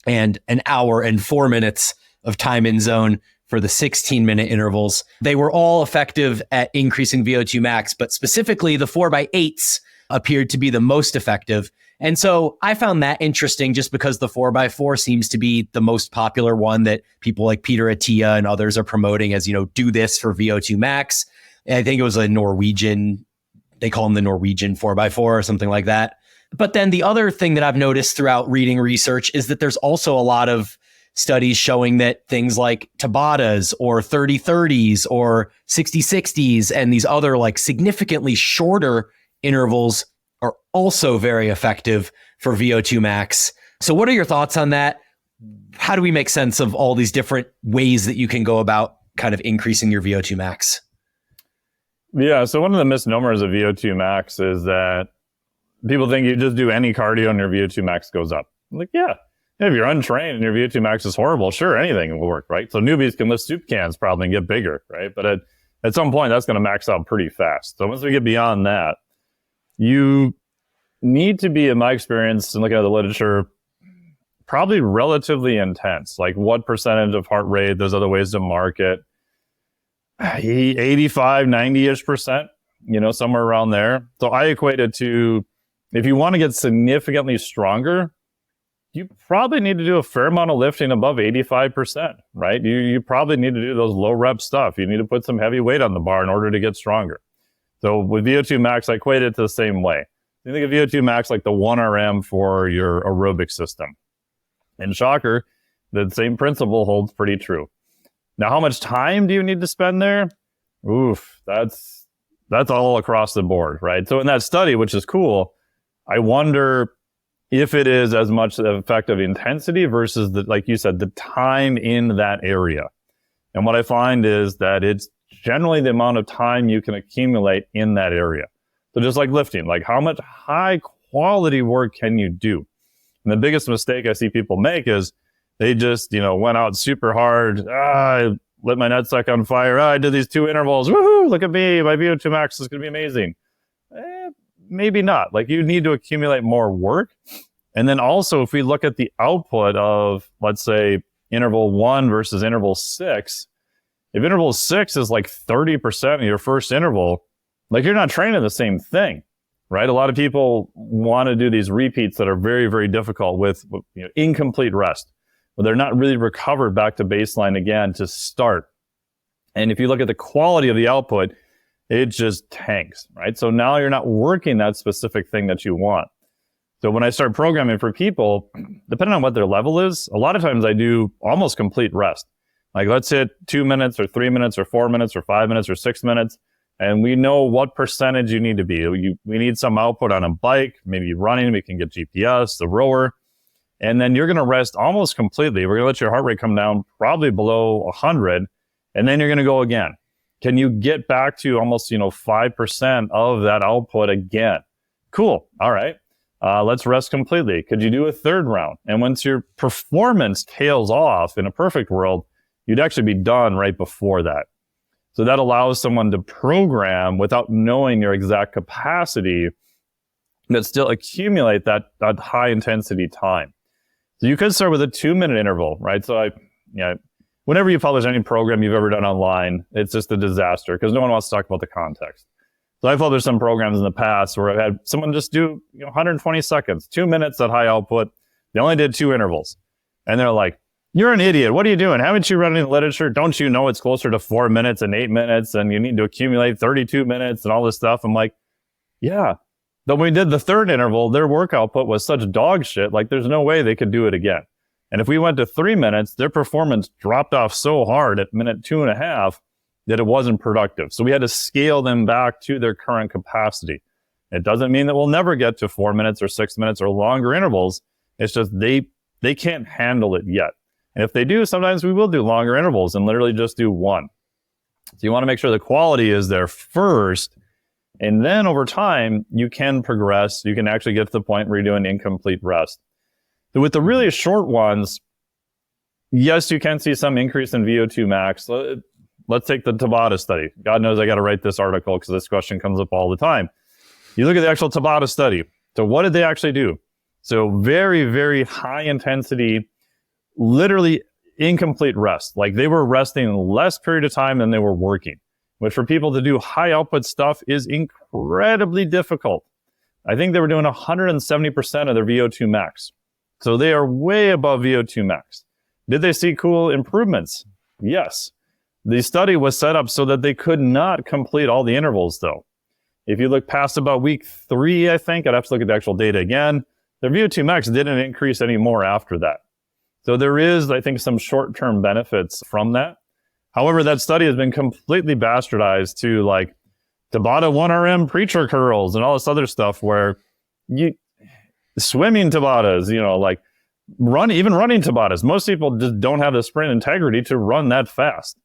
and an hour and 4 minutes of time in zone for the 16-minute intervals. They were all effective at increasing VO2 max, but specifically the 4x8s appeared to be the most effective. And so I found that interesting just because the 4x4 seems to be the most popular one that people like Peter Attia and others are promoting as, do this for VO2 max. And I think it was a Norwegian They call them the Norwegian 4x4 or something like that. But then the other thing that I've noticed throughout reading research is that there's also a lot of studies showing that things like Tabatas or 30-30s or 60-60s and these other like significantly shorter intervals are also very effective for VO2 max. So what are your thoughts on that? How do we make sense of all these different ways that you can go about kind of increasing your VO2 max? Yeah, so one of the misnomers of VO2 max is that people think you just do any cardio and your VO2 max goes up. I'm like, yeah, if you're untrained and your VO2 max is horrible, sure, anything will work, right? So newbies can lift soup cans probably and get bigger, right? But at some point, that's going to max out pretty fast. So once we get beyond that, you need to be, in my experience, and looking at the literature, probably relatively intense. Like what percentage of heart rate? There's other ways to mark it. 85, 90-ish percent, somewhere around there. So I equate it to, if you want to get significantly stronger, you probably need to do a fair amount of lifting above 85%, right? You probably need to do those low rep stuff. You need to put some heavy weight on the bar in order to get stronger. So with VO2 max, I equate it to the same way. You think of VO2 max like the 1RM for your aerobic system. And shocker, the same principle holds pretty true. Now, how much time do you need to spend there? Oof, that's all across the board, right? So in that study, which is cool, I wonder if it is as much effective intensity versus, like you said, the time in that area. And what I find is that it's generally the amount of time you can accumulate in that area. So just like lifting, like how much high quality work can you do? And the biggest mistake I see people make is they just, went out super hard. I lit my nutsack on fire. I did these 2 intervals. Woohoo, look at me. My VO2 max is going to be amazing. Maybe not. Like you need to accumulate more work. And then also if we look at the output of, let's say, interval 1 versus interval 6, if interval 6 is like 30% of your first interval, like you're not training the same thing, right? A lot of people want to do these repeats that are very, very difficult with incomplete rest, but they're not really recovered back to baseline again to start. And if you look at the quality of the output, it just tanks, right? So now you're not working that specific thing that you want. So when I start programming for people, depending on what their level is, a lot of times I do almost complete rest. Like let's hit 2 minutes or 3 minutes or 4 minutes or 5 minutes or 6 minutes. And we know what percentage you need to be. We need some output on a bike, maybe running, we can get GPS, the rower. And then you're going to rest almost completely. We're going to let your heart rate come down probably below 100. And then you're going to go again. Can you get back to almost, 5% of that output again? Cool. All right. Let's rest completely. Could you do a third round? And once your performance tails off in a perfect world, you'd actually be done right before that. So that allows someone to program without knowing your exact capacity, but still accumulate that high intensity time. So you could start with a 2-minute interval, right? So whenever you publish any program you've ever done online, it's just a disaster because no one wants to talk about the context. So I've published some programs in the past where I've had someone just do 120 seconds, 2 minutes at high output. They only did 2 intervals. And they're like, you're an idiot. What are you doing? Haven't you read any literature? Don't you know it's closer to 4 minutes and 8 minutes and you need to accumulate 32 minutes and all this stuff? I'm like, yeah. But when we did the third interval, their work output was such dog shit. Like there's no way they could do it again. And if we went to 3 minutes, their performance dropped off so hard at minute 2.5 that it wasn't productive. So we had to scale them back to their current capacity. It doesn't mean that we'll never get to 4 minutes or 6 minutes or longer intervals. It's just they can't handle it yet. And if they do, sometimes we will do longer intervals and literally just do 1. So you want to make sure the quality is there first. And then over time, you can progress. You can actually get to the point where you're doing incomplete rest. So with the really short ones, yes, you can see some increase in VO2 max. Let's take the Tabata study. God knows I got to write this article because this question comes up all the time. You look at the actual Tabata study. So what did they actually do? So very, very high intensity, literally incomplete rest. Like they were resting less period of time than they were working, which for people to do high output stuff is incredibly difficult. I think they were doing 170% of their VO2 max. So they are way above VO2 max. Did they see cool improvements? Yes. The study was set up so that they could not complete all the intervals though. if you look past about week 3, I think, I'd have to look at the actual data again, their VO2 max didn't increase anymore after that. So there is, I think, some short-term benefits from that. However, that study has been completely bastardized to like Tabata 1RM preacher curls and all this other stuff where swimming Tabatas, like running Tabatas. Most people just don't have the sprint integrity to run that fast.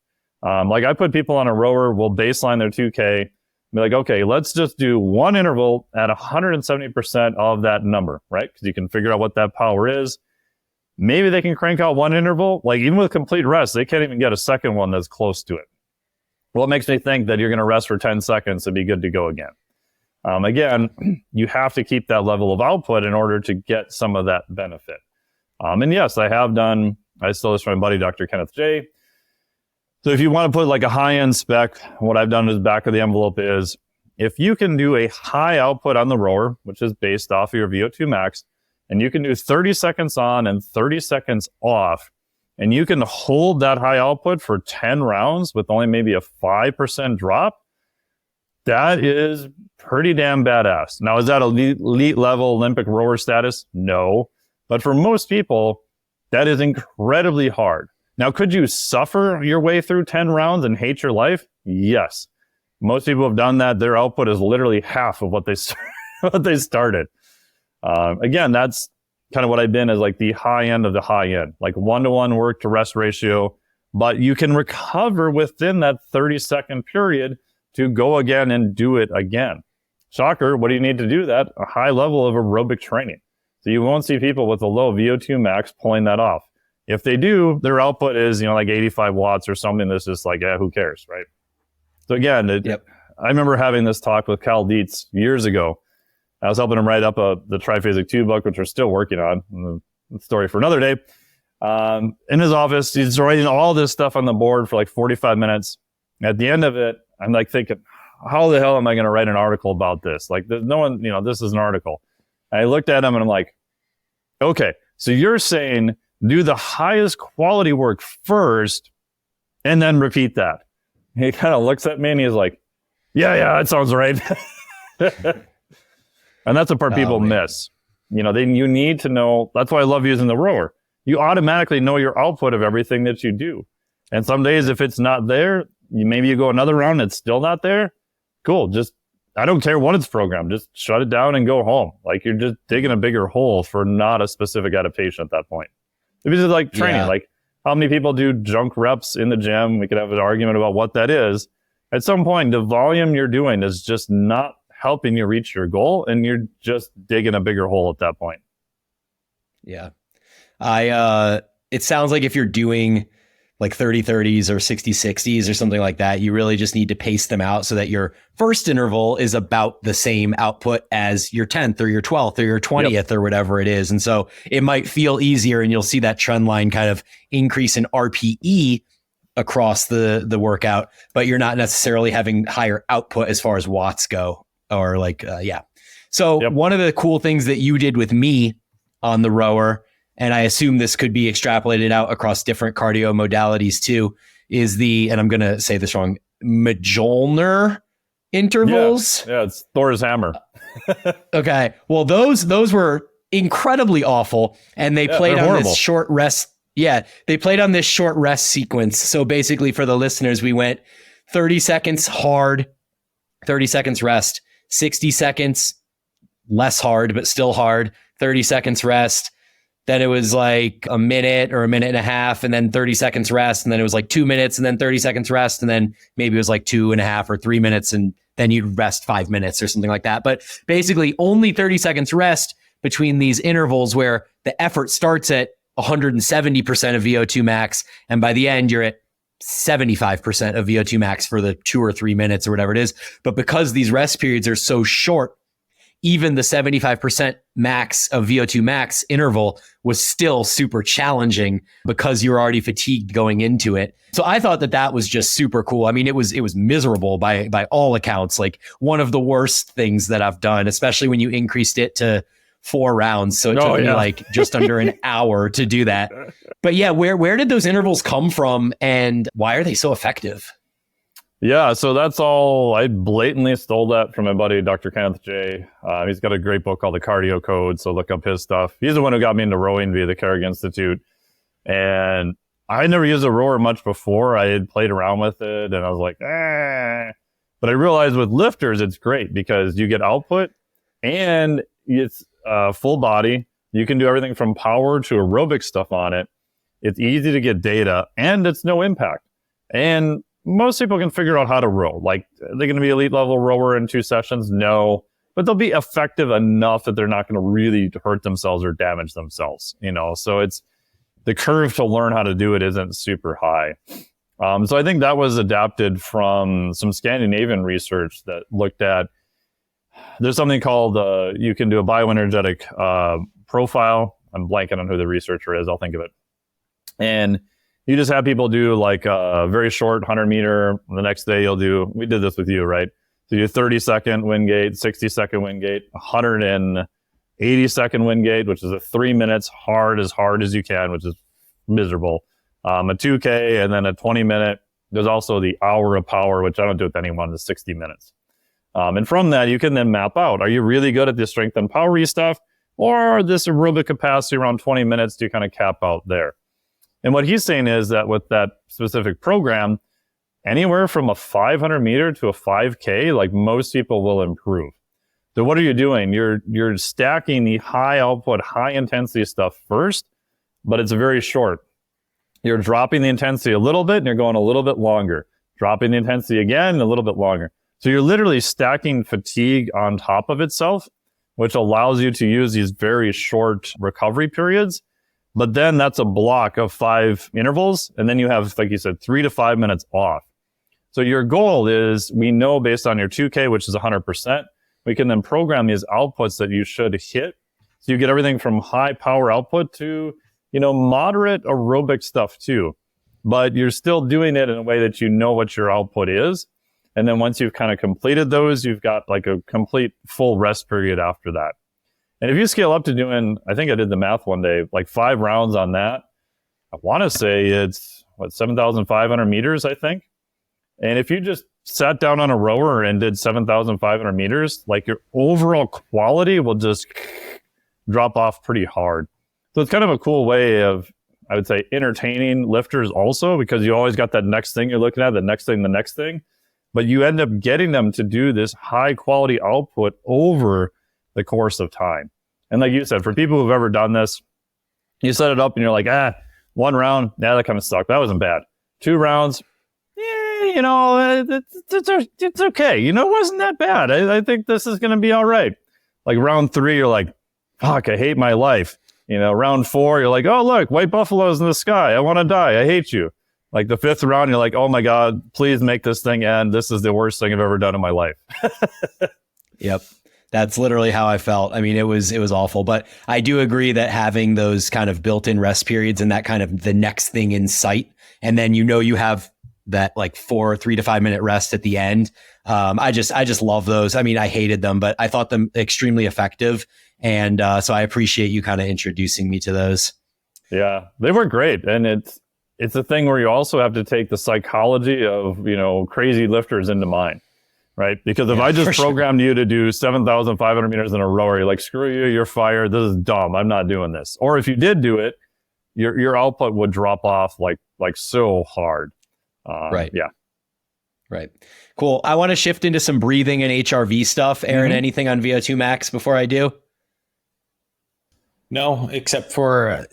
Like I put people on a rower, we'll baseline their 2K, be like, okay, let's just do one interval at 170% of that number, right? Because you can figure out what that power is. Maybe they can crank out one interval. Like even with complete rest, they can't even get a second one that's close to it. Well, it makes me think that you're going to rest for 10 seconds and be good to go again. Again, you have to keep that level of output in order to get some of that benefit. And yes, I stole this from my buddy, Dr. Kenneth J. So if you want to put like a high-end spec, what I've done is back of the envelope is if you can do a high output on the rower, which is based off of your VO2 max, and you can do 30 seconds on and 30 seconds off, and you can hold that high output for 10 rounds with only maybe a 5% drop, that is pretty damn badass. Now, is that elite level Olympic rower status? No. But for most people, that is incredibly hard. Now, could you suffer your way through 10 rounds and hate your life? Yes. Most people have done that. Their output is literally half of what they started. Again, that's kind of what I've been as like the high end of the high end, like 1-to-1 work to rest ratio, but you can recover within that 30-second period to go again and do it again. Shocker, what do you need to do that? A high level of aerobic training. So you won't see people with a low VO2 max pulling that off. If they do, their output is, like 85 watts or something that's just like, who cares, right? So again, I remember having this talk with Cal Dietz years ago. I was helping him write up the Triphasic 2 book, which we're still working on. Story for another day. In his office, he's writing all this stuff on the board for like 45 minutes. At the end of it, I'm like thinking, how the hell am I going to write an article about this? Like, there's no one, this is an article. And I looked at him and I'm like, okay, so you're saying do the highest quality work first and then repeat that. He kind of looks at me and he's like, yeah, that sounds right. And that's the part people miss. You need to know. That's why I love using the rower. You automatically know your output of everything that you do. And some days, if it's not there, maybe you go another round, it's still not there. Cool. I don't care what it's programmed. Just shut it down and go home. Like you're just digging a bigger hole for not a specific adaptation at that point. If it's like training, like how many people do junk reps in the gym? We could have an argument about what that is. At some point, the volume you're doing is just not helping you reach your goal, and you're just digging a bigger hole at that point. Yeah. It sounds like if you're doing like 30-30s or 60-60s or something like that, you really just need to pace them out so that your first interval is about the same output as your 10th or your 12th or your 20th or whatever it is. And so it might feel easier and you'll see that trend line kind of increase in RPE across the workout, but you're not necessarily having higher output as far as watts go or like, So one of the cool things that you did with me on the rower, and I assume this could be extrapolated out across different cardio modalities too, is and I'm going to say this wrong, Mjolnir Intervals. Yeah, it's Thor's hammer. Okay. Well, those were incredibly awful. And they played on this short rest. Yeah. They played on this short rest sequence. So basically for the listeners, we went 30 seconds hard, 30 seconds rest, 60 seconds less hard, but still hard, 30 seconds rest. Then it was like a minute or a minute and a half, and then 30 seconds rest. And then it was like 2 minutes and then 30 seconds rest. And then maybe it was like 2.5 or 3 minutes. And then you'd rest 5 minutes or something like that. But basically only 30 seconds rest between these intervals where the effort starts at 170% of VO2 max. And by the end, you're at 75% of VO2 max for the 2 or 3 minutes or whatever it is. But because these rest periods are so short, even the 75% max of VO2 max interval was still super challenging because you're already fatigued going into it. So I thought that was just super cool. I mean, it was miserable by all accounts, like one of the worst things that I've done, especially when you increased it to 4 rounds. So it took me like just under an hour to do that. But yeah, where did those intervals come from and why are they so effective? Yeah, so that's all. I blatantly stole that from my buddy, Dr. Kenneth J. He's got a great book called The Cardio Code, so look up his stuff. He's the one who got me into rowing via the Carrick Institute. And I never used a rower much before. I had played around with it, and I was like, But I realized with lifters, it's great because you get output, and it's full body. You can do everything from power to aerobic stuff on it. It's easy to get data, and it's no impact. And most people can figure out how to row. Like, are they going to be elite level rower in 2 sessions? No. But they'll be effective enough that they're not going to really hurt themselves or damage themselves, So it's the curve to learn how to do it isn't super high. So I think that was adapted from some Scandinavian research that looked at, there's something called, you can do a bioenergetic profile. I'm blanking on who the researcher is. I'll think of it. And you just have people do like a very short 100 meter. The next day we did this with you, right? So you do 30-second wind gate, 60-second wind gate, 180-second wind gate, which is a 3 minutes hard as you can, which is miserable. A 2K, and then a 20-minute. There's also the hour of power, which I don't do with anyone, is 60 minutes. And from that, you can then map out, are you really good at the strength and power stuff, or this aerobic capacity around 20 minutes, do you kind of cap out there? And what he's saying is that with that specific program, anywhere from a 500 meter to a 5K, like most people will improve. So what are you doing? You're stacking the high output, high intensity stuff first, but it's very short. You're dropping the intensity a little bit and you're going a little bit longer. Dropping the intensity again, a little bit longer. So you're literally stacking fatigue on top of itself, which allows you to use these very short recovery periods. But then that's a block of 5 intervals. And then you have, like you said, 3 to 5 minutes off. So your goal is, we know based on your 2K, which is 100%, we can then program these outputs that you should hit. So you get everything from high power output to, moderate aerobic stuff too. But you're still doing it in a way that you know what your output is. And then once you've kind of completed those, you've got like a complete full rest period after that. And if you scale up to doing, I think I did the math one day, like 5 rounds on that, I want to say it's, 7,500 meters, I think. And if you just sat down on a rower and did 7,500 meters, like your overall quality will just drop off pretty hard. So it's kind of a cool way of, I would say, entertaining lifters also, because you always got that next thing you're looking at, the next thing. But you end up getting them to do this high quality output over the course of time. And like you said, for people who've ever done this, you set it up and you're like, 1 round, that kind of sucked. That wasn't bad. 2 rounds, it's okay. It wasn't that bad. I think this is going to be all right. Like round 3, you're like, fuck, I hate my life. Round 4, you're like, oh, look, white buffaloes in the sky. I want to die. I hate you. Like the 5th round, you're like, oh my God, please make this thing end. This is the worst thing I've ever done in my life. Yep. That's literally how I felt. I mean, it was awful, but I do agree that having those kind of built-in rest periods and that kind of the next thing in sight, and then you have that like 3 to 5 minute rest at the end. I just love those. I mean, I hated them, but I thought them extremely effective. And so I appreciate you kind of introducing me to those. Yeah, they were great. And it's a thing where you also have to take the psychology of, crazy lifters into mind, right? Because if I just programmed you to do 7,500 meters in a row, you're like, screw you, you're fired. This is dumb. I'm not doing this. Or if you did do it, your output would drop off like so hard. Right. Yeah. Right. Cool. I want to shift into some breathing and HRV stuff. Aaron, anything on VO2 Max before I do? No, except for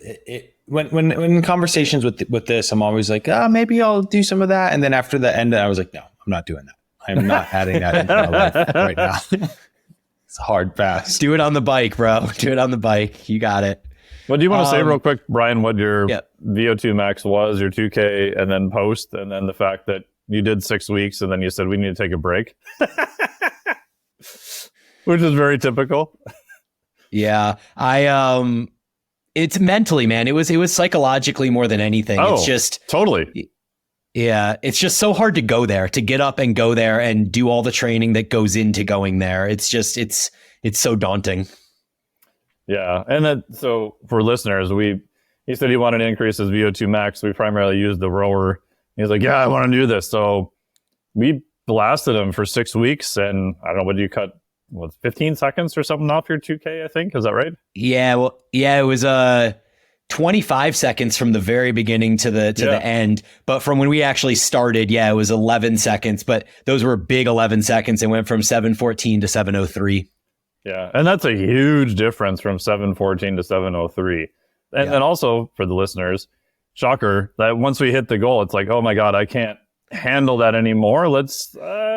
when in conversations with this, I'm always like, maybe I'll do some of that. And then after the end, I was like, no, I'm not doing that. I'm not adding that into my life right now. It's a hard pass. Do it on the bike, bro. Do it on the bike. You got it. Well, do you want to say real quick, Brian, what your VO2 max was, your 2K, and then post, and then the fact that you did 6 weeks, and then you said we need to take a break, which is very typical. Yeah, it's mentally, man. It was psychologically more than anything. Oh, it's just totally. Yeah, it's just so hard to go there, to get up and go there and do all the training that goes into going there. It's just it's so daunting. Yeah, and then so for listeners, he said he wanted to increase his VO2 max. We primarily used the rower. He's like, yeah, I want to do this. So we blasted him for 6 weeks, and I don't know, what did you cut? 15 seconds or something off your 2K, I think. Is that right? Yeah, well, it was 25 seconds from the very beginning to the end. But from when we actually started, it was 11 seconds. But those were big 11 seconds. It went from 7:14 to 7:03. Yeah, and that's a huge difference from 7:14 to 7:03. And then also for the listeners, shocker, that once we hit the goal, it's like, oh my God, I can't handle that anymore. I'm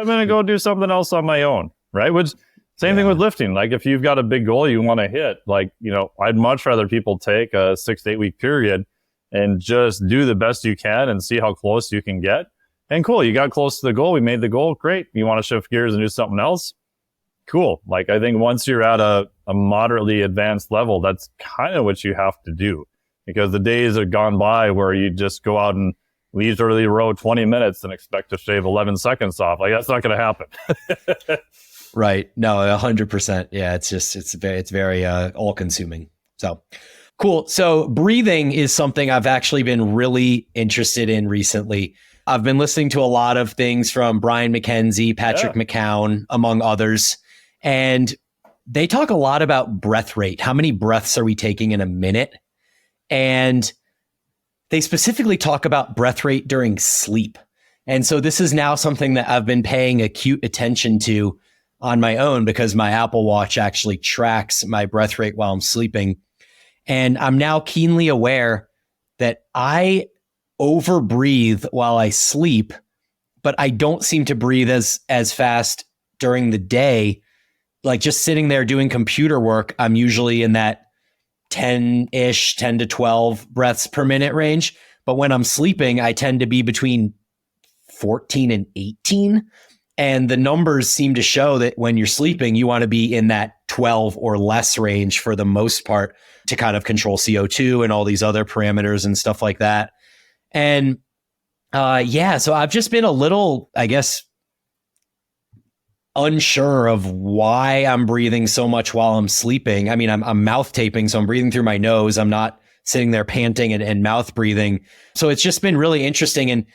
going to go do something else on my own, right? Which same thing with lifting. Like if you've got a big goal you want to hit, like, I'd much rather people take a 6 to 8 week period and just do the best you can and see how close you can get. And cool, you got close to the goal. We made the goal. Great. You want to shift gears and do something else? Cool. Like I think once you're at a moderately advanced level, that's kind of what you have to do, because the days have gone by where you just go out and leisurely row 20 minutes and expect to shave 11 seconds off. Like that's not going to happen. Right. No, 100%. Yeah. It's very all consuming. So cool. So breathing is something I've actually been really interested in recently. I've been listening to a lot of things from Brian McKenzie, Patrick McCown, among others. And they talk a lot about breath rate. How many breaths are we taking in a minute? And they specifically talk about breath rate during sleep. And so this is now something that I've been paying acute attention to on my own, because my Apple Watch actually tracks my breath rate while I'm sleeping. And I'm now keenly aware that I overbreathe while I sleep, but I don't seem to breathe as fast during the day. Like just sitting there doing computer work, I'm usually in that 10 to 12 breaths per minute range. But when I'm sleeping, I tend to be between 14 and 18. And the numbers seem to show that when you're sleeping, you want to be in that 12 or less range for the most part to kind of control CO2 and all these other parameters and stuff like that. And so I've just been a little, I guess, unsure of why I'm breathing so much while I'm sleeping. I mean, I'm mouth taping, so I'm breathing through my nose. I'm not sitting there panting and mouth breathing. So it's just been really interesting. And,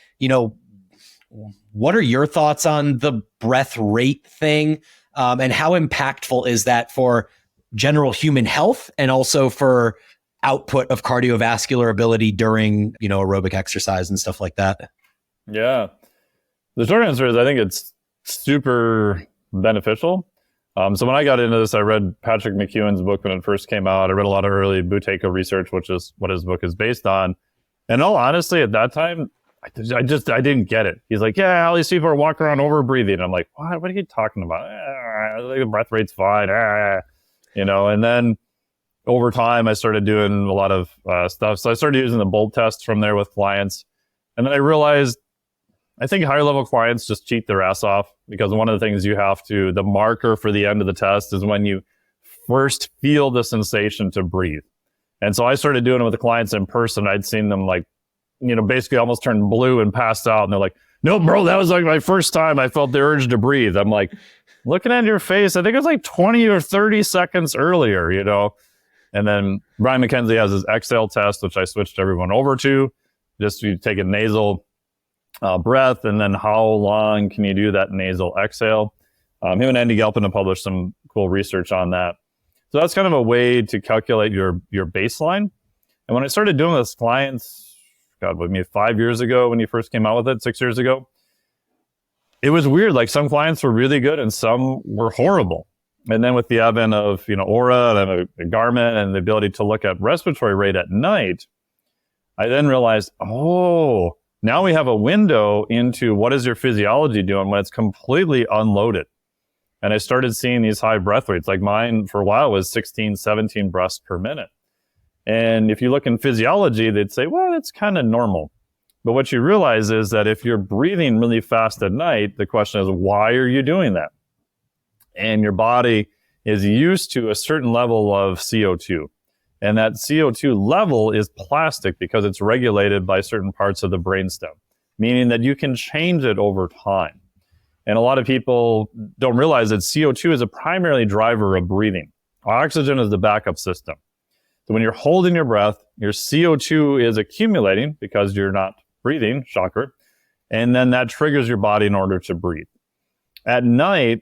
what are your thoughts on the breath rate thing? And how impactful is that for general human health and also for output of cardiovascular ability during, aerobic exercise and stuff like that? Yeah. The short answer is I think it's super beneficial. So when I got into this, I read Patrick McEwen's book when it first came out. I read a lot of early Buteyko research, which is what his book is based on. And all honestly, at that time, I didn't get it. He's like, all these people are walking around over breathing. I'm like, what are you talking about? The breath rate's fine. And then over time, I started doing a lot of stuff. So I started using the Bolt test from there with clients. And then I realized, I think higher level clients just cheat their ass off, because one of the things the marker for the end of the test is when you first feel the sensation to breathe. And so I started doing it with the clients in person. I'd seen them basically almost turn blue and passed out. And they're like, no, bro, that was like my first time I felt the urge to breathe. I'm like, looking at your face, I think it was like 20 or 30 seconds earlier, And then Brian McKenzie has his exhale test, which I switched everyone over to. Just you take a nasal breath, and then how long can you do that nasal exhale? Him and Andy Galpin have published some cool research on that. So that's kind of a way to calculate your baseline. And when I started doing this with clients, 5 years ago when you first came out with it, 6 years ago, it was weird. Like some clients were really good and some were horrible. And then with the advent of, Aura and a Garmin and the ability to look at respiratory rate at night, I then realized, now we have a window into what is your physiology doing when it's completely unloaded. And I started seeing these high breath rates. Like mine for a while was 16, 17 breaths per minute. And if you look in physiology, they'd say, well, it's kind of normal. But what you realize is that if you're breathing really fast at night, the question is, why are you doing that? And your body is used to a certain level of CO2. And that CO2 level is plastic because it's regulated by certain parts of the brainstem, meaning that you can change it over time. And a lot of people don't realize that CO2 is a primary driver of breathing. Oxygen is the backup system. So when you're holding your breath, your CO2 is accumulating because you're not breathing, shocker. And then that triggers your body in order to breathe. At night,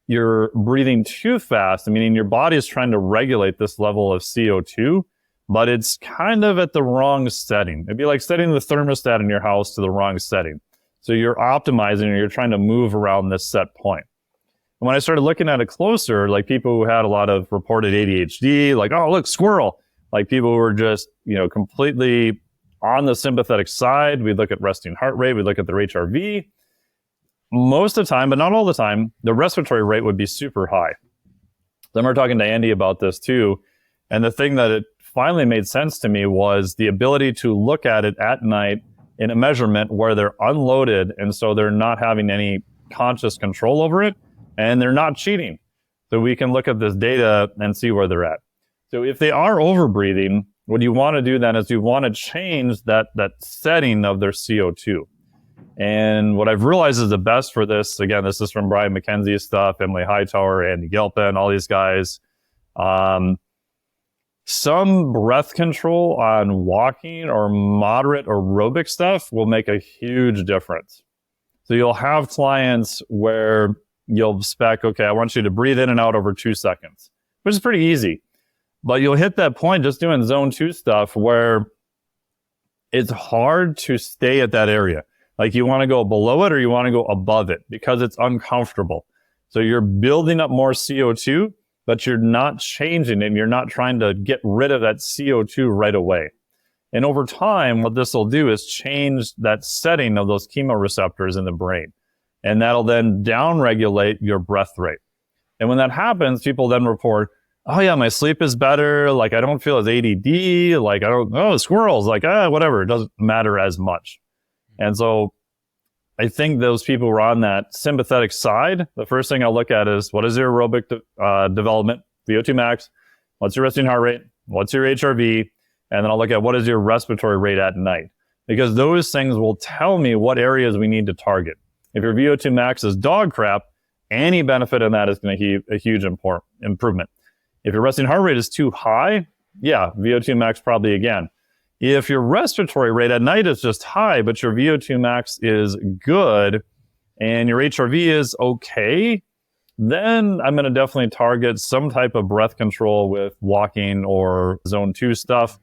you're breathing too fast, meaning your body is trying to regulate this level of CO2, but it's kind of at the wrong setting. It'd be like setting the thermostat in your house to the wrong setting. So you're optimizing and you're trying to move around this set point. And when I started looking at it closer, like people who had a lot of reported ADHD, like, oh, look, squirrel. Like people who were just, completely on the sympathetic side. We look at resting heart rate. We look at their HRV. Most of the time, but not all the time, the respiratory rate would be super high. Then we're talking to Andy about this too. And the thing that it finally made sense to me was the ability to look at it at night in a measurement where they're unloaded. And so they're not having any conscious control over it and they're not cheating. So we can look at this data and see where they're at. So if they are overbreathing, what you want to do then is you want to change that setting of their CO2. And what I've realized is the best for this, again, this is from Brian McKenzie's stuff, Emily Hightower, Andy Gelpin, all these guys. Some breath control on walking or moderate aerobic stuff will make a huge difference. So you'll have clients where you'll spec, okay, I want you to breathe in and out over 2 seconds, which is pretty easy. But you'll hit that point just doing zone 2 stuff where it's hard to stay at that area. Like you want to go below it or you want to go above it because it's uncomfortable. So you're building up more CO2, but you're not changing it. And you're not trying to get rid of that CO2 right away. And over time, what this will do is change that setting of those chemoreceptors in the brain. And that'll then downregulate your breath rate. And when that happens, people then report, oh yeah, my sleep is better. Like I don't feel as ADD. Like squirrels, like, whatever. It doesn't matter as much. And so I think those people who are on that sympathetic side, the first thing I'll look at is what is your aerobic development, VO2 max, what's your resting heart rate, what's your HRV, and then I'll look at what is your respiratory rate at night. Because those things will tell me what areas we need to target. If your VO2 max is dog crap, any benefit in that is going to be a huge improvement. If your resting heart rate is too high, yeah, VO2 max probably again. If your respiratory rate at night is just high, but your VO2 max is good and your HRV is okay, then I'm going to definitely target some type of breath control with walking or zone 2 stuff,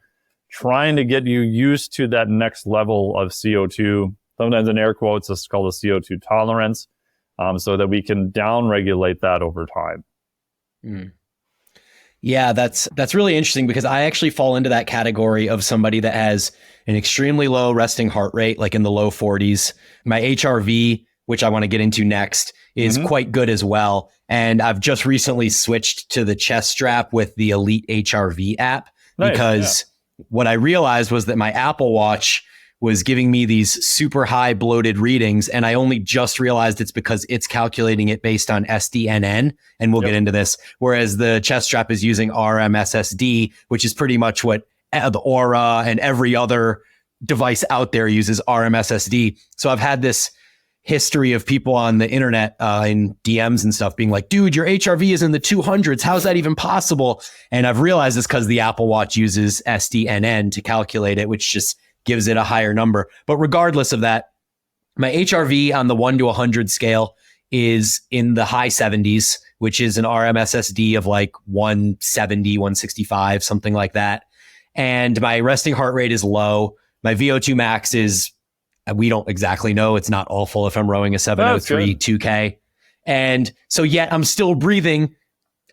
trying to get you used to that next level of CO2. Sometimes in air quotes, it's called a CO2 tolerance, so that we can downregulate that over time. Mm. Yeah, that's really interesting because I actually fall into that category of somebody that has an extremely low resting heart rate, like in the low 40s. My HRV, which I want to get into next, is quite good as well. And I've just recently switched to the chest strap with the Elite HRV app because what I realized was that my Apple Watch was giving me these super high bloated readings. And I only just realized it's because it's calculating it based on SDNN. And we'll get into this. Whereas the chest strap is using RMSSD, which is pretty much what the Aura and every other device out there uses RMSSD. So I've had this history of people on the internet in DMs and stuff being like, dude, your HRV is in the 200s. How's that even possible? And I've realized it's because the Apple Watch uses SDNN to calculate it, which just gives it a higher number. But regardless of that, my HRV on the 1 to 100 scale is in the high 70s, which is an RMSSD of like 170, 165, something like that. And my resting heart rate is low. My VO2 max is, we don't exactly know. It's not awful if I'm rowing a 703 2K. And so yet I'm still breathing.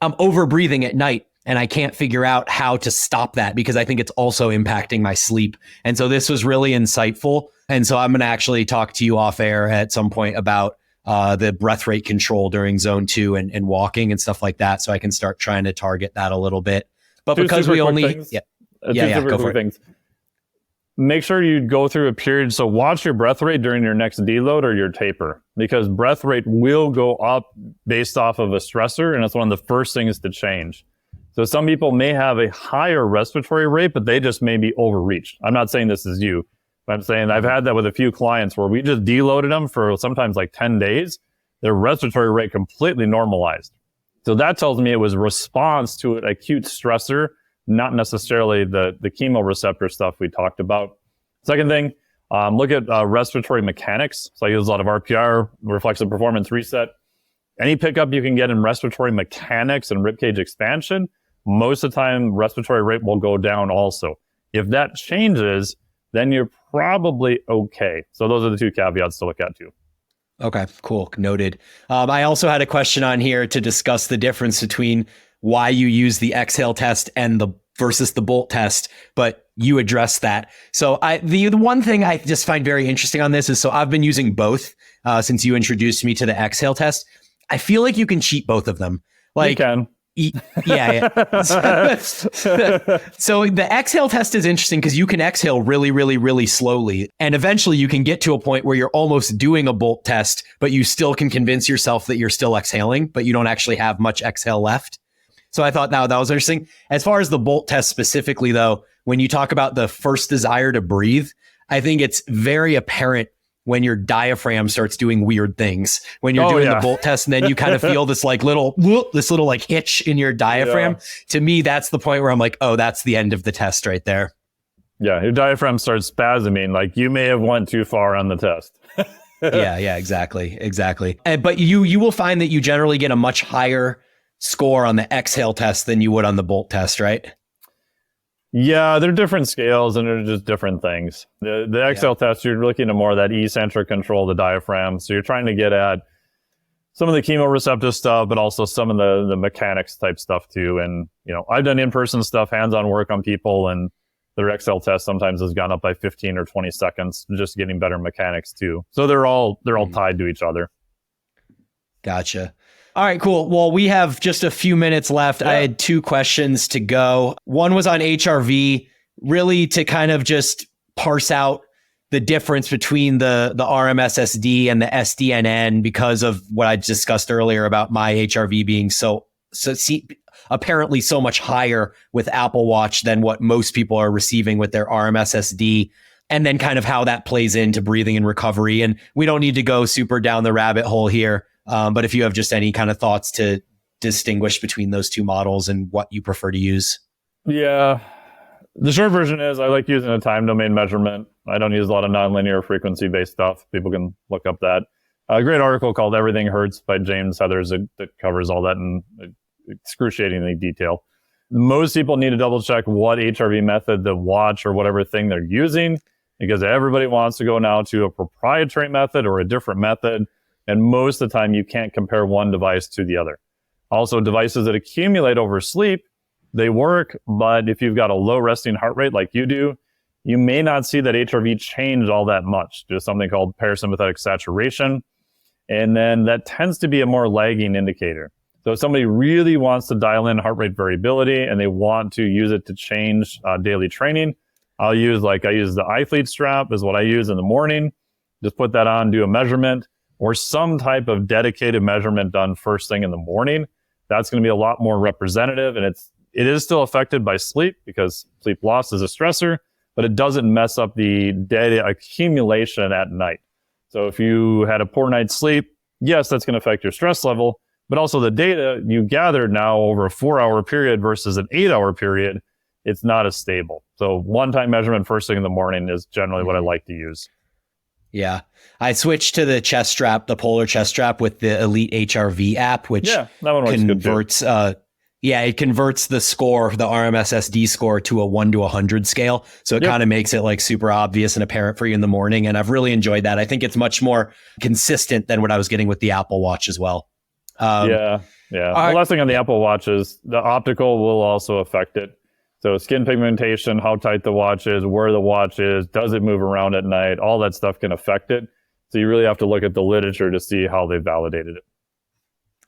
I'm over breathing at night. And I can't figure out how to stop that because I think it's also impacting my sleep. And so this was really insightful. And so I'm going to actually talk to you off air at some point about the breath rate control during zone 2 and walking and stuff like that. So I can start trying to target that a little bit. But because we only... Go for it. Make sure you go through a period. So watch your breath rate during your next deload or your taper, because breath rate will go up based off of a stressor. And it's one of the first things to change. So some people may have a higher respiratory rate, but they just may be overreached. I'm not saying this is you, but I'm saying I've had that with a few clients where we just deloaded them for sometimes like 10 days. Their respiratory rate completely normalized. So that tells me it was response to an acute stressor, not necessarily the chemoreceptor stuff we talked about. Second thing, Look at respiratory mechanics. So I use a lot of RPR, reflexive performance reset. Any pickup you can get in respiratory mechanics and ribcage expansion, most of the time respiratory rate will go down also. If that changes, then you're probably okay. So those are the two caveats to look at too. Okay, cool. Noted. I also had a question on here to discuss the difference between why you use the exhale test and versus the bolt test, but you addressed that. So the one thing I just find very interesting on this is, so I've been using both since you introduced me to the exhale test. I feel like you can cheat both of them. Like, you can. Yeah. So the exhale test is interesting because you can exhale really, really, really slowly. And eventually you can get to a point where you're almost doing a bolt test, but you still can convince yourself that you're still exhaling, but you don't actually have much exhale left. So I thought that was interesting. As far as the bolt test specifically, though, when you talk about the first desire to breathe, I think it's very apparent when your diaphragm starts doing weird things, when you're doing the bolt test, and then you kind of feel this little like hitch in your diaphragm. Yeah. To me, that's the point where I'm like, oh, that's the end of the test right there. Yeah. Your diaphragm starts spasming. Like you may have went too far on the test. Yeah, exactly. But you will find that you generally get a much higher score on the exhale test than you would on the bolt test, right? Yeah, they're different scales and they're just different things. The exhale test, you're looking at more of that eccentric control of the diaphragm. So you're trying to get at some of the chemoreceptive stuff, but also some of the mechanics type stuff too. And, I've done in-person stuff, hands-on work on people, and their exhale test sometimes has gone up by 15 or 20 seconds, just getting better mechanics too. So they're all tied to each other. Gotcha. All right, cool. Well, we have just a few minutes left. Yeah. I had 2 questions to go. One was on HRV, really to kind of just parse out the difference between the RMSSD and the SDNN because of what I discussed earlier about my HRV being apparently so much higher with Apple Watch than what most people are receiving with their RMSSD, and then kind of how that plays into breathing and recovery. And we don't need to go super down the rabbit hole here. But if you have just any kind of thoughts to distinguish between those 2 models and what you prefer to use. Yeah. The short version is I like using a time domain measurement. I don't use a lot of nonlinear frequency-based stuff. People can look up that. A great article called Everything Hurts by James Heathers that covers all that in excruciatingly detail. Most people need to double check what HRV method the watch or whatever thing they're using, because everybody wants to go now to a proprietary method or a different method. And most of the time, you can't compare one device to the other. Also, devices that accumulate over sleep, they work, but if you've got a low resting heart rate like you do, you may not see that HRV change all that much. There's something called parasympathetic saturation, and then that tends to be a more lagging indicator. So if somebody really wants to dial in heart rate variability and they want to use it to change daily training, I use the iFleet strap is what I use in the morning. Just put that on, do a measurement, or some type of dedicated measurement done first thing in the morning. That's going to be a lot more representative, and it is still affected by sleep because sleep loss is a stressor, but it doesn't mess up the data accumulation at night. So if you had a poor night's sleep, yes, that's going to affect your stress level, but also the data you gathered now over a 4-hour period versus an 8-hour period, it's not as stable. So one-time measurement first thing in the morning is generally what I like to use. Yeah. I switched to the chest strap, the polar chest strap with the Elite HRV app, which that one converts, it converts the score, the RMSSD score to a 1 to 100 scale. So it kind of makes it like super obvious and apparent for you in the morning. And I've really enjoyed that. I think it's much more consistent than what I was getting with the Apple Watch as well. The last thing on the Apple Watch is the optical will also affect it. So skin pigmentation, how tight the watch is, where the watch is, does it move around at night? All that stuff can affect it. So you really have to look at the literature to see how they validated it.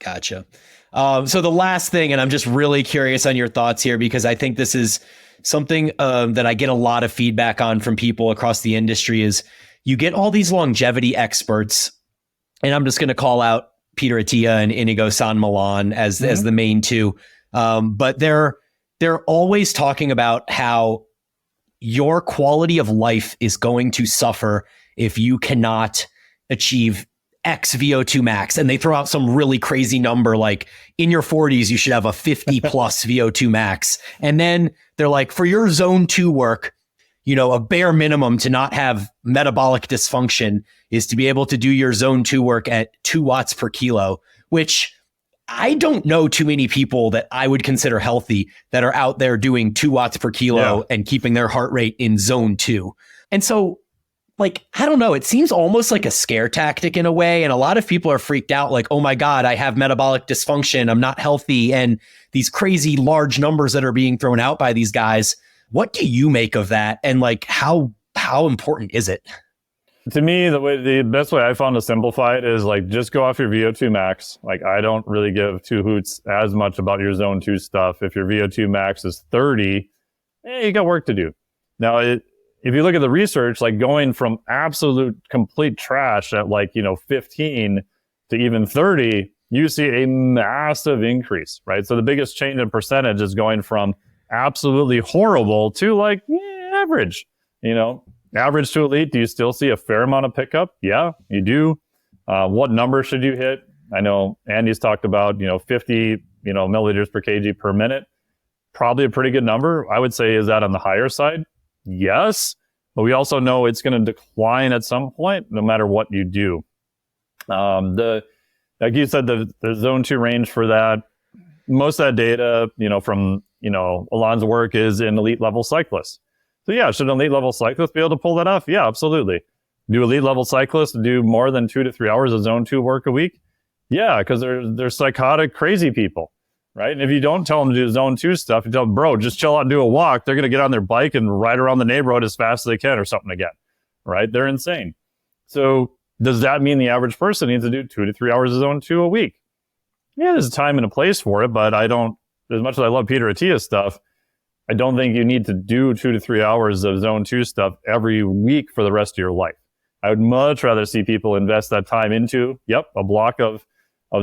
Gotcha. So the last thing, and I'm just really curious on your thoughts here, because I think this is something that I get a lot of feedback on from people across the industry, is you get all these longevity experts, and I'm just going to call out Peter Attia and Inigo San Milan as the main 2. But they're always talking about how your quality of life is going to suffer if you cannot achieve X VO2 max. And they throw out some really crazy number, like in your 40s, you should have a 50 plus VO2 max. And then they're like, for your zone 2 work, a bare minimum to not have metabolic dysfunction is to be able to do your zone 2 work at 2 watts per kilo, which I don't know too many people that I would consider healthy that are out there doing 2 watts per kilo and keeping their heart rate in zone 2. And so, like, I don't know, it seems almost like a scare tactic in a way. And a lot of people are freaked out like, oh my God, I have metabolic dysfunction. I'm not healthy. And these crazy large numbers that are being thrown out by these guys. What do you make of that? And like, how important is it? To me, the best way I found to simplify it is like, just go off your VO2 max. Like, I don't really give two hoots as much about your zone 2 stuff. If your VO2 max is 30, you got work to do. Now, if you look at the research, like going from absolute complete trash at 15 to even 30, you see a massive increase, right? So the biggest change in percentage is going from absolutely horrible to average, average to elite. Do you still see a fair amount of pickup? Yeah, you do. What number should you hit? I know Andy's talked about, 50, milliliters per kg per minute. Probably a pretty good number. I would say, is that on the higher side? Yes, but we also know it's going to decline at some point, no matter what you do. Like you said, the zone 2 range for that, most of that data, from Alon's work is in elite level cyclists. So yeah, should an elite level cyclist be able to pull that off? Yeah, absolutely. Do elite level cyclists do more than 2 to 3 hours of zone 2 work a week? Yeah, because they're psychotic, crazy people. Right. And if you don't tell them to do zone 2 stuff, you tell them, bro, just chill out and do a walk. They're going to get on their bike and ride around the neighborhood as fast as they can or something again. Right. They're insane. So does that mean the average person needs to do 2 to 3 hours of zone 2 a week? Yeah, there's a time and a place for it, but I don't, as much as I love Peter Attia stuff, I don't think you need to do 2 to 3 hours of zone 2 stuff every week for the rest of your life. I would much rather see people invest that time into, a block of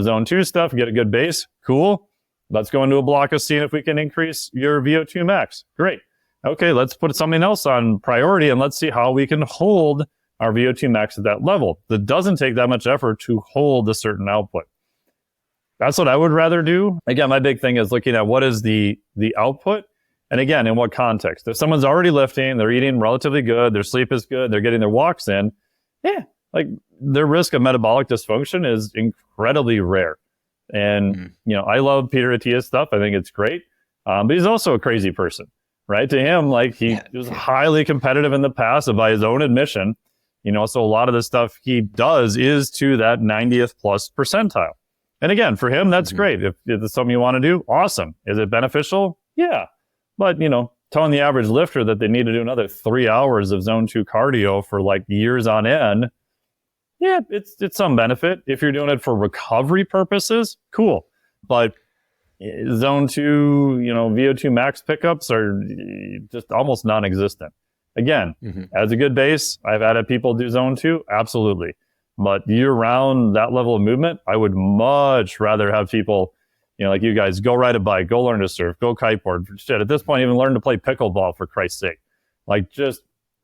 zone 2 stuff, get a good base. Cool. Let's go into a block of seeing if we can increase your VO2 max. Great. Okay, let's put something else on priority and let's see how we can hold our VO2 max at that level. That doesn't take that much effort to hold a certain output. That's what I would rather do. Again, my big thing is looking at what is the output, and again, in what context. If someone's already lifting, they're eating relatively good, their sleep is good, they're getting their walks in, their risk of metabolic dysfunction is incredibly rare. And, I love Peter Attia's stuff. I think it's great. But he's also a crazy person, right? To him, he was highly competitive in the past, and by his own admission, so a lot of the stuff he does is to that 90th plus percentile. And again, for him, that's great. If it's something you want to do, awesome. Is it beneficial? Yeah. But, telling the average lifter that they need to do another 3 hours of zone 2 cardio for years on end, yeah, it's some benefit. If you're doing it for recovery purposes, cool. But zone 2, VO2 max pickups are just almost non-existent. Again, as a good base, I've had people do zone 2, absolutely. But year-round, that level of movement, I would much rather have people, like you guys, go ride a bike, go learn to surf, go kiteboard. Shit, at this point, even learn to play pickleball, for Christ's sake. Just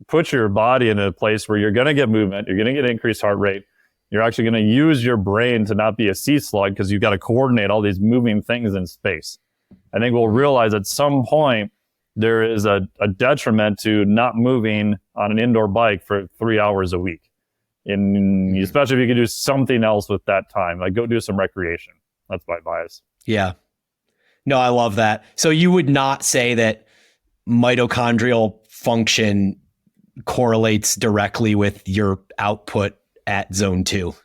put your body in a place where you're going to get movement, you're going to get increased heart rate, you're actually going to use your brain to not be a sea slug because you've got to coordinate all these moving things in space. I think we'll realize at some point there is a detriment to not moving on an indoor bike for 3 hours a week. Especially if you can do something else with that time, go do some recreation. That's my bias. Yeah. No, I love that. So you would not say that mitochondrial function correlates directly with your output at zone 2?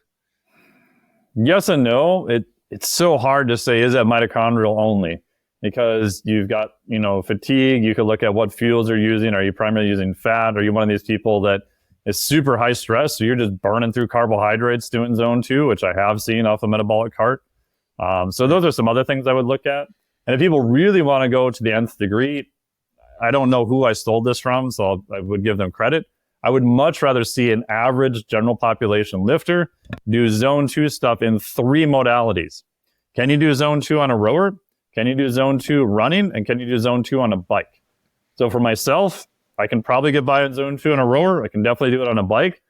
Yes and no. It's so hard to say, is it mitochondrial only? Because you've got, fatigue. You could look at what fuels you're using. Are you primarily using fat? Are you one of these people that is super high stress, so you're just burning through carbohydrates doing zone 2, which I have seen off the metabolic cart? So those are some other things I would look at. And if people really want to go to the nth degree, I don't know who I stole this from, so I would give them credit. I would much rather see an average general population lifter do zone 2 stuff in 3 modalities. Can you do zone 2 on a rower? Can you do zone 2 running? And can you do zone 2 on a bike? So for myself, I can probably get by on zone 2 on a rower. I can definitely do it on a bike.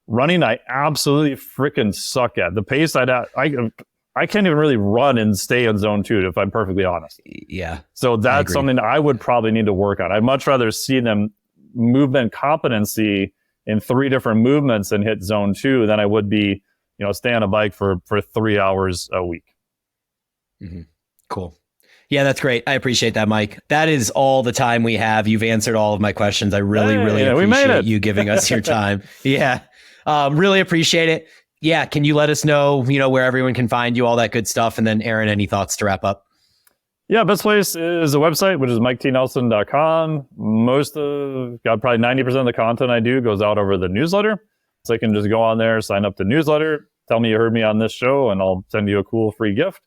Running, I absolutely freaking suck at. The pace I can't even really run and stay in zone 2, if I'm perfectly honest. Yeah. So that's something I would probably need to work on. I'd much rather see them movement competency in 3 different movements and hit zone 2 than I would be, stay on a bike for 3 hours a week. Mm-hmm. Cool. Yeah, that's great. I appreciate that, Mike. That is all the time we have. You've answered all of my questions. I really appreciate you giving us your time. Yeah. Really appreciate it. Yeah. Can you let us know, where everyone can find you, all that good stuff? And then Aaron, any thoughts to wrap up? Yeah, best place is the website, which is miketnelson.com. Probably 90% of the content I do goes out over the newsletter. So you can just go on there, sign up to the newsletter, tell me you heard me on this show, and I'll send you a cool free gift.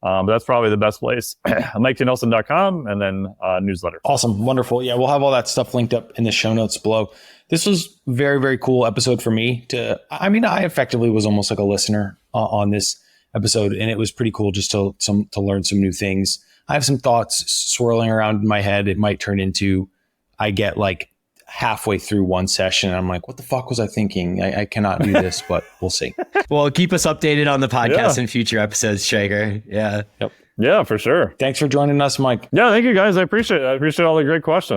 But that's probably the best place. miketnelson.com and then newsletter. Awesome. Wonderful. Yeah, we'll have all that stuff linked up in the show notes below. This was very, very cool episode for me I effectively was almost like a listener on this episode, and it was pretty cool just to learn some new things. I have some thoughts swirling around in my head. It might turn into, I get like halfway through one session and I'm like, what the fuck was I thinking? I cannot do this, but we'll see. Well, keep us updated on the podcast in future episodes, Traeger. Yeah. Yep. Yeah, for sure. Thanks for joining us, Mike. Yeah, thank you guys. I appreciate it. I appreciate all the great questions.